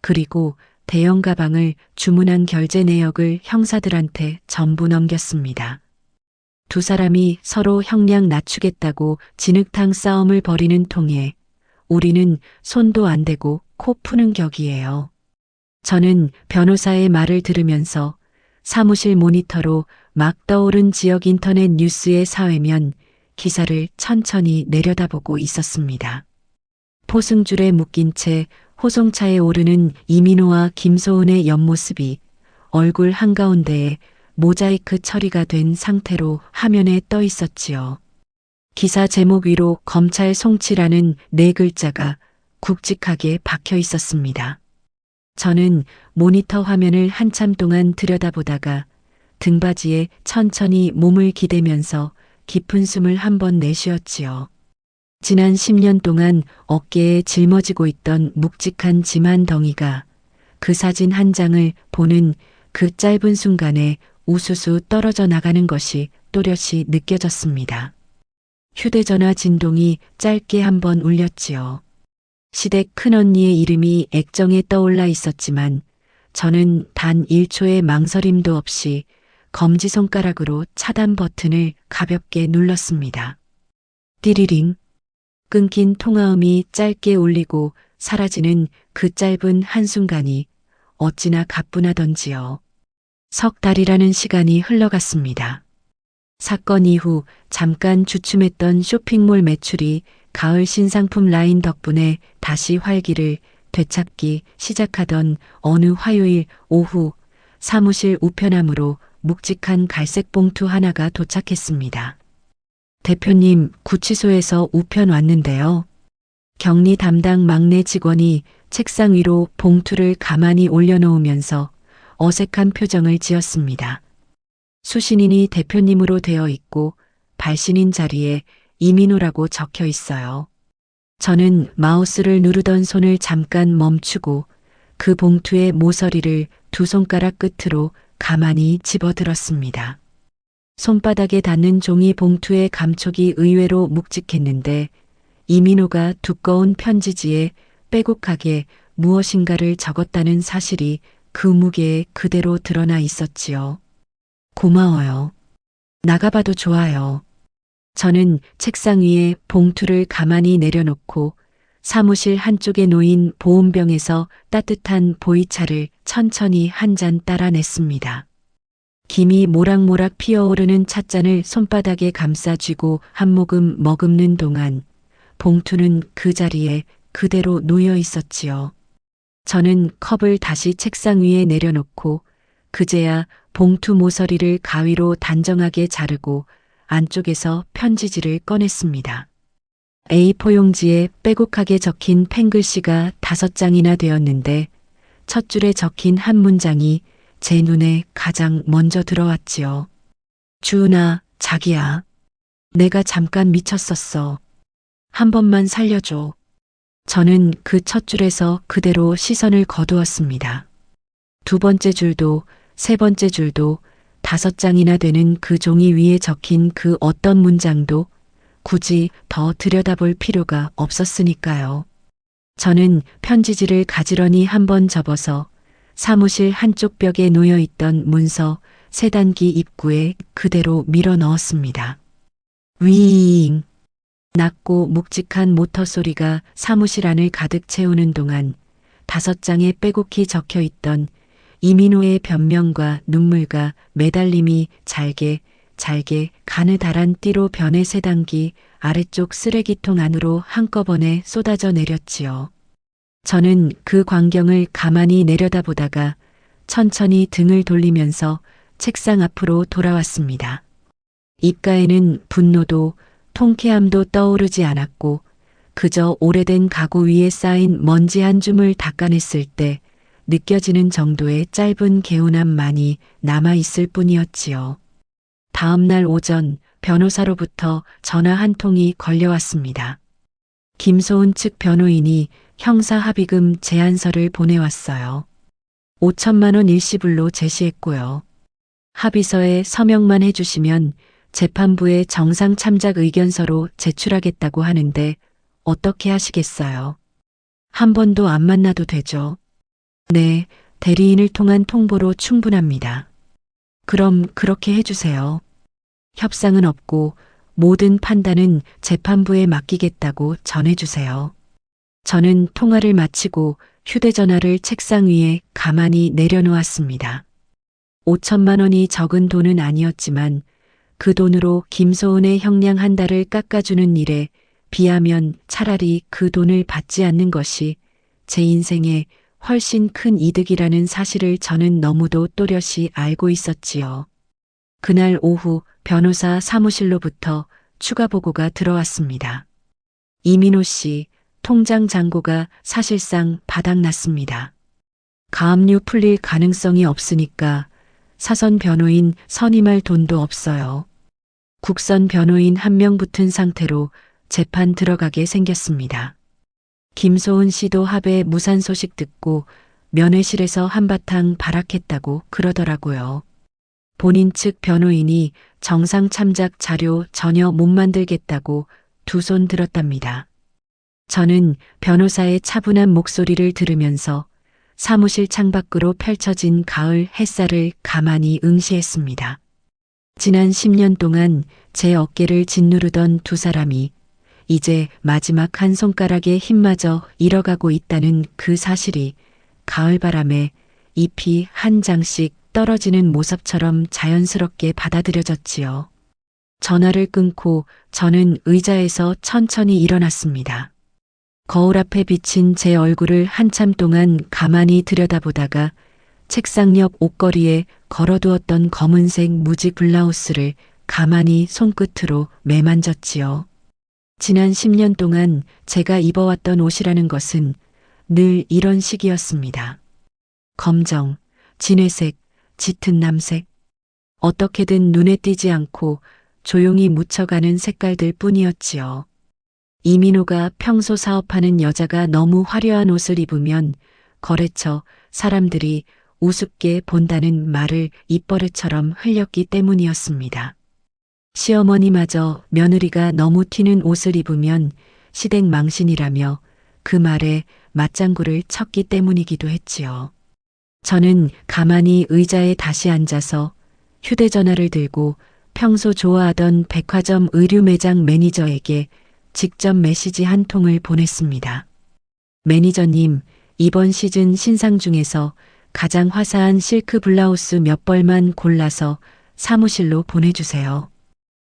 그리고 대형 가방을 주문한 결제 내역을 형사들한테 전부 넘겼습니다. 두 사람이 서로 형량 낮추겠다고 진흙탕 싸움을 벌이는 통에 우리는 손도 안 대고 코 푸는 격이에요. 저는 변호사의 말을 들으면서 사무실 모니터로 막 떠오른 지역 인터넷 뉴스의 사회면 기사를 천천히 내려다보고 있었습니다. 포승줄에 묶인 채 호송차에 오르는 이민호와 김소은의 옆모습이 얼굴 한가운데에 모자이크 처리가 된 상태로 화면에 떠 있었지요. 기사 제목 위로 검찰 송치라는 네 글자가 굵직하게 박혀 있었습니다. 저는 모니터 화면을 한참 동안 들여다보다가 등받이에 천천히 몸을 기대면서 깊은 숨을 한번 내쉬었지요. 지난 10년 동안 어깨에 짊어지고 있던 묵직한 짐 한 덩이가 그 사진 한 장을 보는 그 짧은 순간에 우수수 떨어져 나가는 것이 또렷이 느껴졌습니다. 휴대전화 진동이 짧게 한번 울렸지요. 시댁 큰언니의 이름이 액정에 떠올라 있었지만 저는 단 1초의 망설임도 없이 검지손가락으로 차단 버튼을 가볍게 눌렀습니다. 띠리링. 끊긴 통화음이 짧게 울리고 사라지는 그 짧은 한순간이 어찌나 가뿐하던지요. 석 달이라는 시간이 흘러갔습니다. 사건 이후 잠깐 주춤했던 쇼핑몰 매출이 가을 신상품 라인 덕분에 다시 활기를 되찾기 시작하던 어느 화요일 오후 사무실 우편함으로 묵직한 갈색 봉투 하나가 도착했습니다. 대표님, 구치소에서 우편 왔는데요. 격리 담당 막내 직원이 책상 위로 봉투를 가만히 올려놓으면서 어색한 표정을 지었습니다. 수신인이 대표님으로 되어 있고 발신인 자리에 이민호라고 적혀 있어요. 저는 마우스를 누르던 손을 잠깐 멈추고 그 봉투의 모서리를 두 손가락 끝으로 가만히 집어들었습니다. 손바닥에 닿는 종이 봉투의 감촉이 의외로 묵직했는데 이민호가 두꺼운 편지지에 빼곡하게 무엇인가를 적었다는 사실이 그 무게에 그대로 드러나 있었지요. 고마워요. 나가봐도 좋아요. 저는 책상 위에 봉투를 가만히 내려놓고 사무실 한쪽에 놓인 보온병에서 따뜻한 보이차를 천천히 한 잔 따라냈습니다. 김이 모락모락 피어오르는 찻잔을 손바닥에 감싸 쥐고 한 모금 머금는 동안 봉투는 그 자리에 그대로 놓여 있었지요. 저는 컵을 다시 책상 위에 내려놓고 그제야 봉투 모서리를 가위로 단정하게 자르고 안쪽에서 편지지를 꺼냈습니다. A4 용지에 빼곡하게 적힌 펜글씨가 5장이나 되었는데 첫 줄에 적힌 한 문장이 제 눈에 가장 먼저 들어왔지요. 주은아, 자기야. 내가 잠깐 미쳤었어. 한 번만 살려줘. 저는 그 첫 줄에서 그대로 시선을 거두었습니다. 두 번째 줄도 세 번째 줄도 5장이나 되는 그 종이 위에 적힌 그 어떤 문장도 굳이 더 들여다볼 필요가 없었으니까요. 저는 편지지를 가지런히 한번 접어서 사무실 한쪽 벽에 놓여 있던 문서 세 단기 입구에 그대로 밀어 넣었습니다. 위잉! 낮고 묵직한 모터 소리가 사무실 안을 가득 채우는 동안 5장에 빼곡히 적혀 있던 이민호의 변명과 눈물과 매달림이 잘게 가느다란 띠로 변해 세 단기 아래쪽 쓰레기통 안으로 한꺼번에 쏟아져 내렸지요. 저는 그 광경을 가만히 내려다보다가 천천히 등을 돌리면서 책상 앞으로 돌아왔습니다. 입가에는 분노도 통쾌함도 떠오르지 않았고 그저 오래된 가구 위에 쌓인 먼지 한 줌을 닦아냈을 때 느껴지는 정도의 짧은 개운함만이 남아있을 뿐이었지요. 다음 날 오전 변호사로부터 전화 한 통이 걸려왔습니다. 김소은 측 변호인이 형사 합의금 제안서를 보내왔어요. 5천만 원 일시불로 제시했고요. 합의서에 서명만 해주시면 재판부에 정상 참작 의견서로 제출하겠다고 하는데 어떻게 하시겠어요? 한 번도 안 만나도 되죠? 네, 대리인을 통한 통보로 충분합니다. 그럼 그렇게 해주세요. 협상은 없고 모든 판단은 재판부에 맡기겠다고 전해주세요. 저는 통화를 마치고 휴대전화를 책상 위에 가만히 내려놓았습니다. 5천만 원이 적은 돈은 아니었지만 그 돈으로 김소은의 형량 한 달을 깎아주는 일에 비하면 차라리 그 돈을 받지 않는 것이 제 인생에 훨씬 큰 이득이라는 사실을 저는 너무도 또렷이 알고 있었지요. 그날 오후 변호사 사무실로부터 추가 보고가 들어왔습니다. 이민호 씨 통장 잔고가 사실상 바닥났습니다. 가압류 풀릴 가능성이 없으니까 사선 변호인 선임할 돈도 없어요. 국선 변호인 한 명 붙은 상태로 재판 들어가게 생겼습니다. 김소은 씨도 합의 무산 소식 듣고 면회실에서 한바탕 발악했다고 그러더라고요. 본인 측 변호인이 정상 참작 자료 전혀 못 만들겠다고 두 손 들었답니다. 저는 변호사의 차분한 목소리를 들으면서 사무실 창밖으로 펼쳐진 가을 햇살을 가만히 응시했습니다. 지난 10년 동안 제 어깨를 짓누르던 두 사람이 이제 마지막 한 손가락의 힘마저 잃어가고 있다는 그 사실이 가을바람에 잎이 한 장씩 떨어지는 모습처럼 자연스럽게 받아들여졌지요. 전화를 끊고 저는 의자에서 천천히 일어났습니다. 거울 앞에 비친 제 얼굴을 한참 동안 가만히 들여다보다가 책상 옆 옷걸이에 걸어두었던 검은색 무지 블라우스를 가만히 손끝으로 매만졌지요. 지난 10년 동안 제가 입어왔던 옷이라는 것은 늘 이런 식이었습니다. 검정, 진회색, 짙은 남색, 어떻게든 눈에 띄지 않고 조용히 묻혀가는 색깔들 뿐이었지요. 이민호가 평소 사업하는 여자가 너무 화려한 옷을 입으면 거래처 사람들이 우습게 본다는 말을 입버릇처럼 흘렸기 때문이었습니다. 시어머니마저 며느리가 너무 튀는 옷을 입으면 시댁망신이라며 그 말에 맞장구를 쳤기 때문이기도 했지요. 저는 가만히 의자에 다시 앉아서 휴대전화를 들고 평소 좋아하던 백화점 의류 매장 매니저에게 직접 메시지 한 통을 보냈습니다. 매니저님, 이번 시즌 신상 중에서 가장 화사한 실크 블라우스 몇 벌만 골라서 사무실로 보내주세요.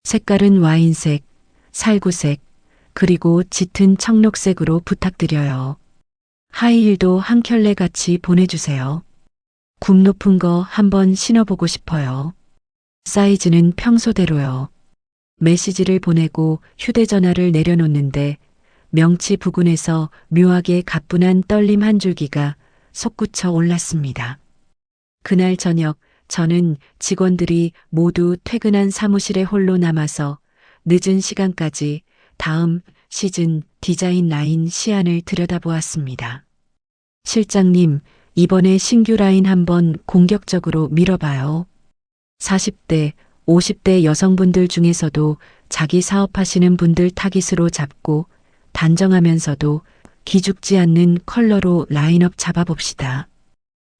색깔은 와인색, 살구색, 그리고 짙은 청록색으로 부탁드려요. 하이힐도 한 켤레 같이 보내주세요. 굽 높은 거 한번 신어보고 싶어요. 사이즈는 평소대로요. 메시지를 보내고 휴대전화를 내려놓는데 명치 부근에서 묘하게 가뿐한 떨림 한 줄기가 솟구쳐 올랐습니다. 그날 저녁 저는 직원들이 모두 퇴근한 사무실에 홀로 남아서 늦은 시간까지 다음 시즌 디자인 라인 시안을 들여다보았습니다. 실장님, 이번에 신규 라인 한번 공격적으로 밀어봐요. 40대, 50대 여성분들 중에서도 자기 사업하시는 분들 타깃으로 잡고 단정하면서도 기죽지 않는 컬러로 라인업 잡아봅시다.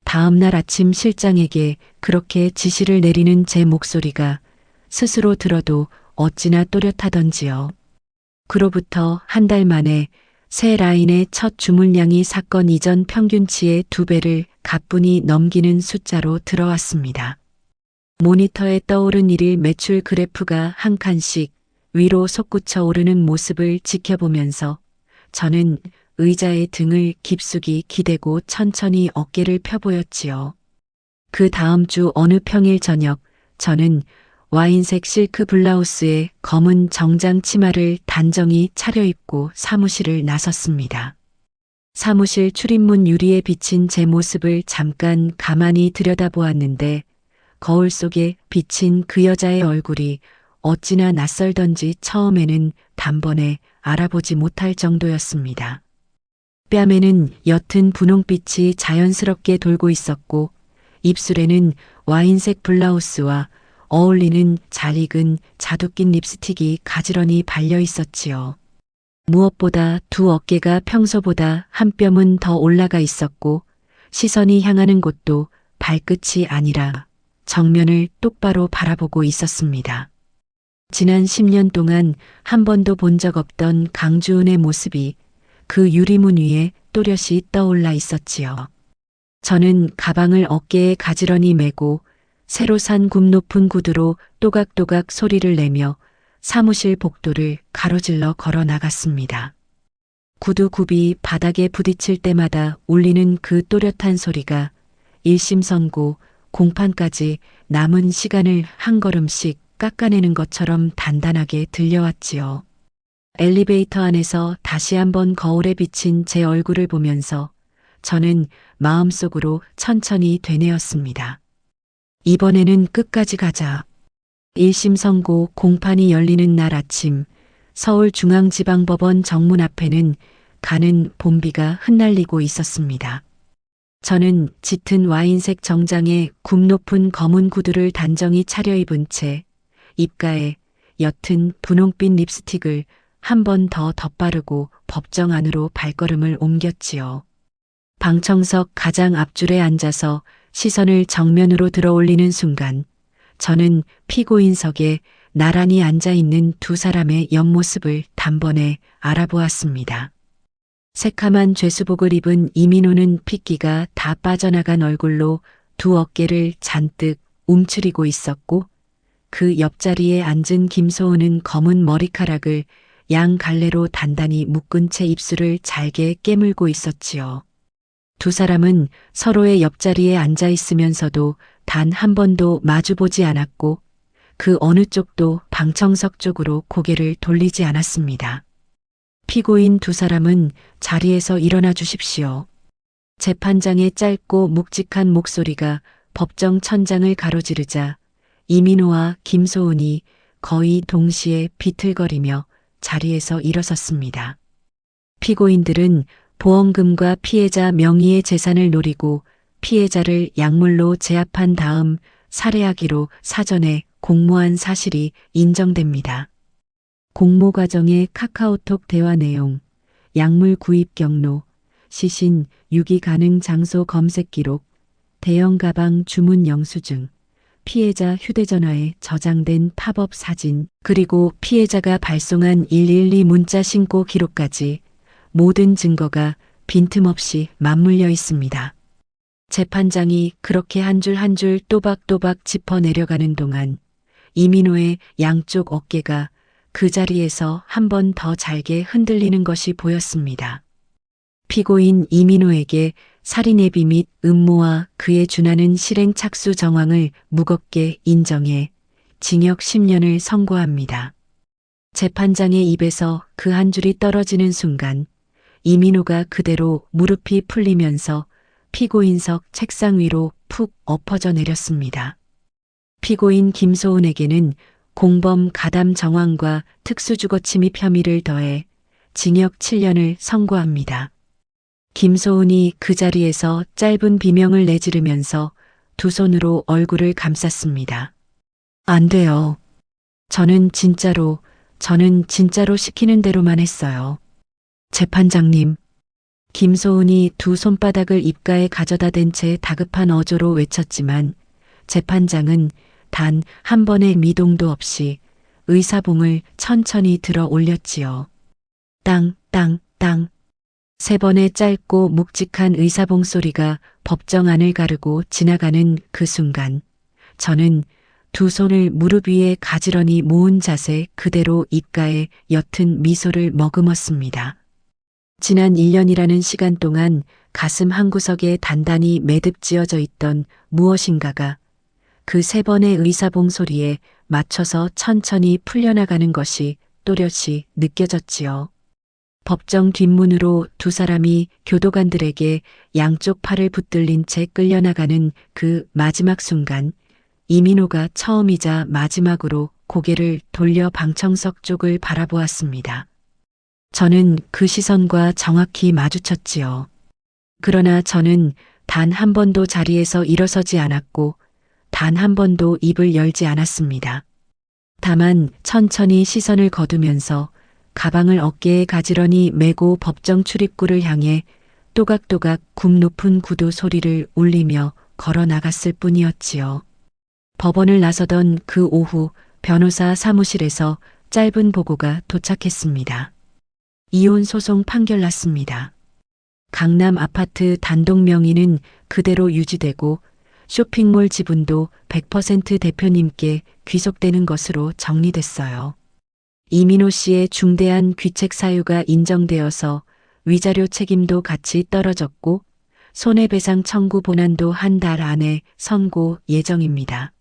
다음 날 아침 실장에게 그렇게 지시를 내리는 제 목소리가 스스로 들어도 어찌나 또렷하던지요. 그로부터 한 달 만에 새 라인의 첫 주문량이 사건 이전 평균치의 2배를 가뿐히 넘기는 숫자로 들어왔습니다. 모니터에 떠오른 일일 매출 그래프가 한 칸씩 위로 솟구쳐 오르는 모습을 지켜보면서 저는 의자에 등을 깊숙이 기대고 천천히 어깨를 펴보였지요. 그 다음 주 어느 평일 저녁 저는 와인색 실크 블라우스에 검은 정장 치마를 단정히 차려입고 사무실을 나섰습니다. 사무실 출입문 유리에 비친 제 모습을 잠깐 가만히 들여다보았는데 거울 속에 비친 그 여자의 얼굴이 어찌나 낯설던지 처음에는 단번에 알아보지 못할 정도였습니다. 뺨에는 옅은 분홍빛이 자연스럽게 돌고 있었고 입술에는 와인색 블라우스와 어울리는 잘 익은 자두 낀 립스틱이 가지런히 발려 있었지요. 무엇보다 두 어깨가 평소보다 한 뼘은 더 올라가 있었고 시선이 향하는 곳도 발끝이 아니라 정면을 똑바로 바라보고 있었습니다. 지난 10년 동안 한 번도 본 적 없던 강주은의 모습이 그 유리문 위에 또렷이 떠올라 있었지요. 저는 가방을 어깨에 가지런히 메고 새로 산 굽 높은 구두로 또각또각 소리를 내며 사무실 복도를 가로질러 걸어 나갔습니다. 구두 굽이 바닥에 부딪힐 때마다 울리는 그 또렷한 소리가 일심선고 공판까지 남은 시간을 한 걸음씩 깎아내는 것처럼 단단하게 들려왔지요. 엘리베이터 안에서 다시 한번 거울에 비친 제 얼굴을 보면서 저는 마음속으로 천천히 되뇌었습니다. 이번에는 끝까지 가자. 1심 선고 공판이 열리는 날 아침 서울중앙지방법원 정문 앞에는 가는 봄비가 흩날리고 있었습니다. 저는 짙은 와인색 정장에 굽 높은 검은 구두를 단정히 차려입은 채 입가에 옅은 분홍빛 립스틱을 한 번 더 덧바르고 법정 안으로 발걸음을 옮겼지요. 방청석 가장 앞줄에 앉아서 시선을 정면으로 들어올리는 순간 저는 피고인석에 나란히 앉아있는 두 사람의 옆모습을 단번에 알아보았습니다. 새카만 죄수복을 입은 이민호는 핏기가 다 빠져나간 얼굴로 두 어깨를 잔뜩 움츠리고 있었고 그 옆자리에 앉은 김소은은 검은 머리카락을 양 갈래로 단단히 묶은 채 입술을 잘게 깨물고 있었지요. 두 사람은 서로의 옆자리에 앉아 있으면서도 단 한 번도 마주보지 않았고 그 어느 쪽도 방청석 쪽으로 고개를 돌리지 않았습니다. 피고인 두 사람은 자리에서 일어나 주십시오. 재판장의 짧고 묵직한 목소리가 법정 천장을 가로지르자 이민호와 김소은이 거의 동시에 비틀거리며 자리에서 일어섰습니다. 피고인들은 보험금과 피해자 명의의 재산을 노리고 피해자를 약물로 제압한 다음 살해하기로 사전에 공모한 사실이 인정됩니다. 공모 과정의 카카오톡 대화 내용, 약물 구입 경로, 시신 유기 가능 장소 검색 기록, 대형 가방 주문 영수증, 피해자 휴대전화에 저장된 팝업 사진, 그리고 피해자가 발송한 112 문자 신고 기록까지 모든 증거가 빈틈없이 맞물려 있습니다. 재판장이 그렇게 한 줄 한 줄 또박또박 짚어 내려가는 동안 이민호의 양쪽 어깨가 그 자리에서 한 번 더 잘게 흔들리는 것이 보였습니다. 피고인 이민호에게 살인예비 및 음모와 그에 준하는 실행 착수 정황을 무겁게 인정해 징역 10년을 선고합니다. 재판장의 입에서 그 한 줄이 떨어지는 순간 이민호가 그대로 무릎이 풀리면서 피고인석 책상 위로 푹 엎어져 내렸습니다. 피고인 김소은에게는 공범 가담 정황과 특수주거 침입 혐의를 더해 징역 7년을 선고합니다. 김소은이 그 자리에서 짧은 비명을 내지르면서 두 손으로 얼굴을 감쌌습니다. 안 돼요. 저는 진짜로 시키는 대로만 했어요. 재판장님, 김소은이 두 손바닥을 입가에 가져다 댄 채 다급한 어조로 외쳤지만 재판장은 단 한 번의 미동도 없이 의사봉을 천천히 들어 올렸지요. 땅, 땅, 땅. 세 번의 짧고 묵직한 의사봉 소리가 법정 안을 가르고 지나가는 그 순간, 저는 두 손을 무릎 위에 가지런히 모은 자세 그대로 입가에 옅은 미소를 머금었습니다. 지난 1년이라는 시간 동안 가슴 한구석에 단단히 매듭지어져 있던 무엇인가가 그 세 번의 의사봉 소리에 맞춰서 천천히 풀려나가는 것이 또렷이 느껴졌지요. 법정 뒷문으로 두 사람이 교도관들에게 양쪽 팔을 붙들린 채 끌려나가는 그 마지막 순간, 이민호가 처음이자 마지막으로 고개를 돌려 방청석 쪽을 바라보았습니다. 저는 그 시선과 정확히 마주쳤지요. 그러나 저는 단 한 번도 자리에서 일어서지 않았고 단 한 번도 입을 열지 않았습니다. 다만 천천히 시선을 거두면서 가방을 어깨에 가지런히 메고 법정 출입구를 향해 또각또각 굽 높은 구두 소리를 울리며 걸어 나갔을 뿐이었지요. 법원을 나서던 그 오후 변호사 사무실에서 짧은 보고가 도착했습니다. 이혼 소송 판결 났습니다. 강남 아파트 단독 명의는 그대로 유지되고 쇼핑몰 지분도 100% 대표님께 귀속되는 것으로 정리됐어요. 이민호 씨의 중대한 귀책 사유가 인정되어서 위자료 책임도 같이 떨어졌고 손해배상 청구 본안도 한 달 안에 선고 예정입니다.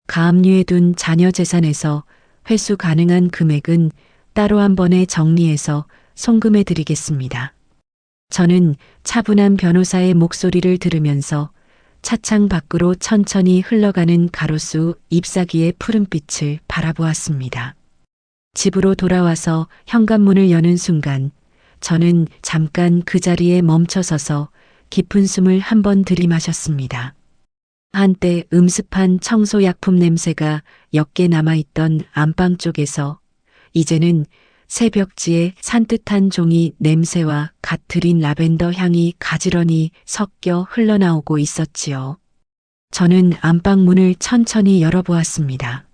가압류에 둔 자녀 재산에서 회수 가능한 금액은 따로 한 번에 정리해서 송금해 드리겠습니다. 저는 차분한 변호사의 목소리를 들으면서 차창 밖으로 천천히 흘러가는 가로수 잎사귀의 푸른빛을 바라보았습니다. 집으로 돌아와서 현관문을 여는 순간 저는 잠깐 그 자리에 멈춰서서 깊은 숨을 한 번 들이마셨습니다. 한때 음습한 청소약품 냄새가 옅게 남아있던 안방 쪽에서 이제는 새벽지에 산뜻한 종이 냄새와 갓 들인 라벤더 향이 가지런히 섞여 흘러나오고 있었지요. 저는 안방 문을 천천히 열어보았습니다.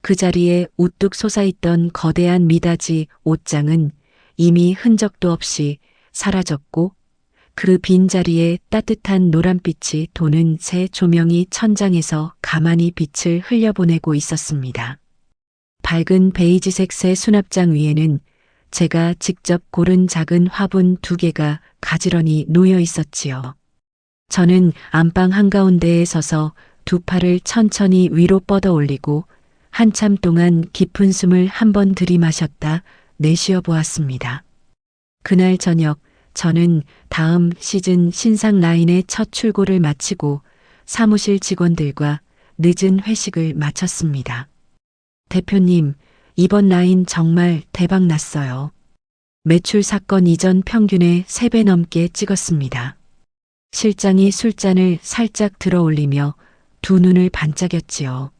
그 자리에 우뚝 솟아있던 거대한 미닫이 옷장은 이미 흔적도 없이 사라졌고 그 빈자리에 따뜻한 노란빛이 도는 새 조명이 천장에서 가만히 빛을 흘려보내고 있었습니다. 밝은 베이지색 새 수납장 위에는 제가 직접 고른 작은 화분 2개가 가지런히 놓여 있었지요. 저는 안방 한가운데에 서서 두 팔을 천천히 위로 뻗어 올리고 한참 동안 깊은 숨을 한 번 들이마셨다 내쉬어 보았습니다. 그날 저녁 저는 다음 시즌 신상 라인의 첫 출고를 마치고 사무실 직원들과 늦은 회식을 마쳤습니다. 대표님, 이번 라인 정말 대박 났어요. 매출 사건 이전 평균의 3배 넘게 찍었습니다. 실장이 술잔을 살짝 들어 올리며 두 눈을 반짝였지요.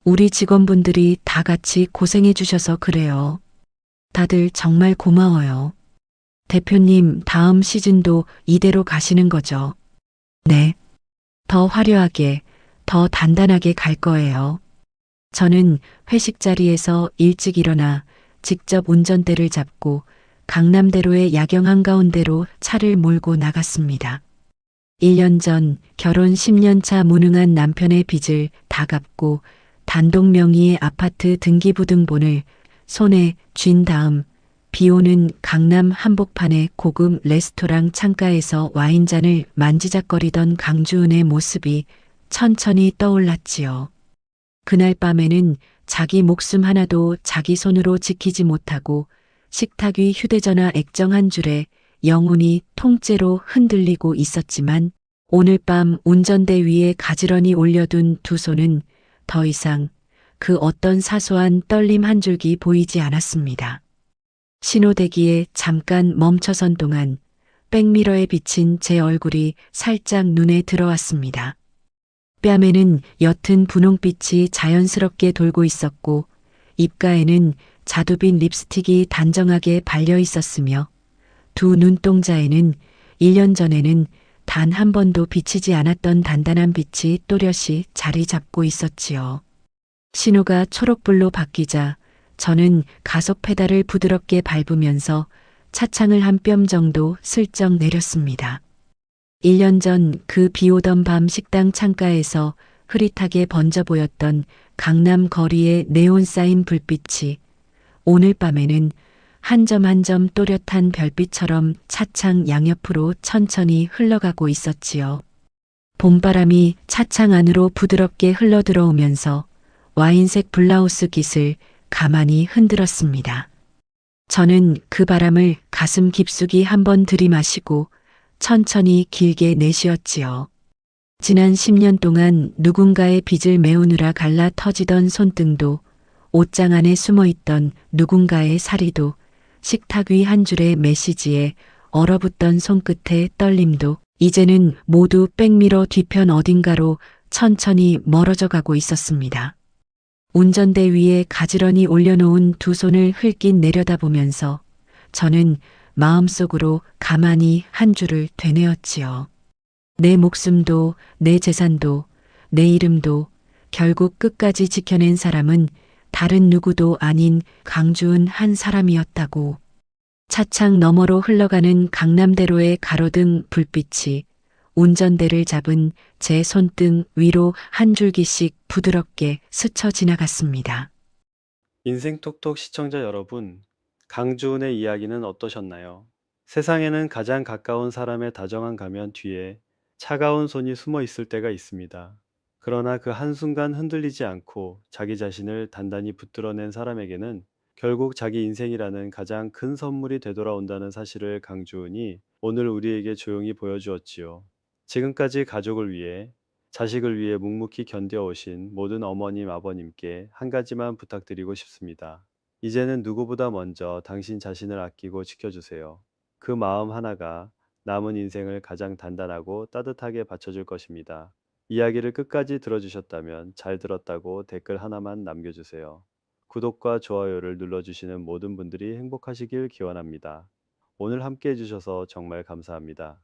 우리 직원분들이 다 같이 고생해 주셔서 그래요. 다들 정말 고마워요. 대표님, 다음 시즌도 이대로 가시는 거죠? 네. 더 화려하게, 더 단단하게 갈 거예요. 저는 회식 자리에서 일찍 일어나 직접 운전대를 잡고 강남대로의 야경 한가운데로 차를 몰고 나갔습니다. 1년 전 결혼 10년 차 무능한 남편의 빚을 다 갚고 단독 명의의 아파트 등기부등본을 손에 쥔 다음 비오는 강남 한복판의 고급 레스토랑 창가에서 와인잔을 만지작거리던 강주은의 모습이 천천히 떠올랐지요. 그날 밤에는 자기 목숨 하나도 자기 손으로 지키지 못하고 식탁 위 휴대전화 액정 한 줄에 영혼이 통째로 흔들리고 있었지만 오늘 밤 운전대 위에 가지런히 올려둔 두 손은 더 이상 그 어떤 사소한 떨림 한 줄기 보이지 않았습니다. 신호대기에 잠깐 멈춰선 동안 백미러에 비친 제 얼굴이 살짝 눈에 들어왔습니다. 뺨에는 옅은 분홍빛이 자연스럽게 돌고 있었고 입가에는 자두빛 립스틱이 단정하게 발려 있었으며 두 눈동자에는 1년 전에는 단 한 번도 비치지 않았던 단단한 빛이 또렷이 자리 잡고 있었지요. 신호가 초록불로 바뀌자 저는 가속 페달을 부드럽게 밟으면서 차창을 한 뼘 정도 슬쩍 내렸습니다. 1년 전 그 비 오던 밤 식당 창가에서 흐릿하게 번져 보였던 강남 거리의 네온 사인 불빛이 오늘 밤에는 한 점 한 점 또렷한 별빛처럼 차창 양옆으로 천천히 흘러가고 있었지요. 봄바람이 차창 안으로 부드럽게 흘러 들어오면서 와인색 블라우스 깃을 가만히 흔들었습니다. 저는 그 바람을 가슴 깊숙이 한번 들이마시고 천천히 길게 내쉬었지요. 지난 10년 동안 누군가의 빚을 메우느라 갈라 터지던 손등도 옷장 안에 숨어 있던 누군가의 사리도 식탁 위 한 줄의 메시지에 얼어붙던 손끝의 떨림도 이제는 모두 백미러 뒤편 어딘가로 천천히 멀어져 가고 있었습니다. 운전대 위에 가지런히 올려놓은 두 손을 흘낏 내려다보면서 저는 마음속으로 가만히 한 줄을 되뇌었지요. 내 목숨도 내 재산도 내 이름도 결국 끝까지 지켜낸 사람은 다른 누구도 아닌 강주은 한 사람이었다고. 차창 너머로 흘러가는 강남대로의 가로등 불빛이 운전대를 잡은 제 손등 위로 한 줄기씩 부드럽게 스쳐 지나갔습니다. 인생톡톡 시청자 여러분, 강주은의 이야기는 어떠셨나요? 세상에는 가장 가까운 사람의 다정한 가면 뒤에 차가운 손이 숨어 있을 때가 있습니다. 그러나 그 한순간 흔들리지 않고 자기 자신을 단단히 붙들어낸 사람에게는 결국 자기 인생이라는 가장 큰 선물이 되돌아온다는 사실을 강주은이 오늘 우리에게 조용히 보여주었지요. 지금까지 가족을 위해 자식을 위해 묵묵히 견뎌오신 모든 어머님, 아버님께 한 가지만 부탁드리고 싶습니다. 이제는 누구보다 먼저 당신 자신을 아끼고 지켜주세요. 그 마음 하나가 남은 인생을 가장 단단하고 따뜻하게 받쳐줄 것입니다. 이야기를 끝까지 들어주셨다면 잘 들었다고 댓글 하나만 남겨주세요. 구독과 좋아요를 눌러주시는 모든 분들이 행복하시길 기원합니다. 오늘 함께 해주셔서 정말 감사합니다.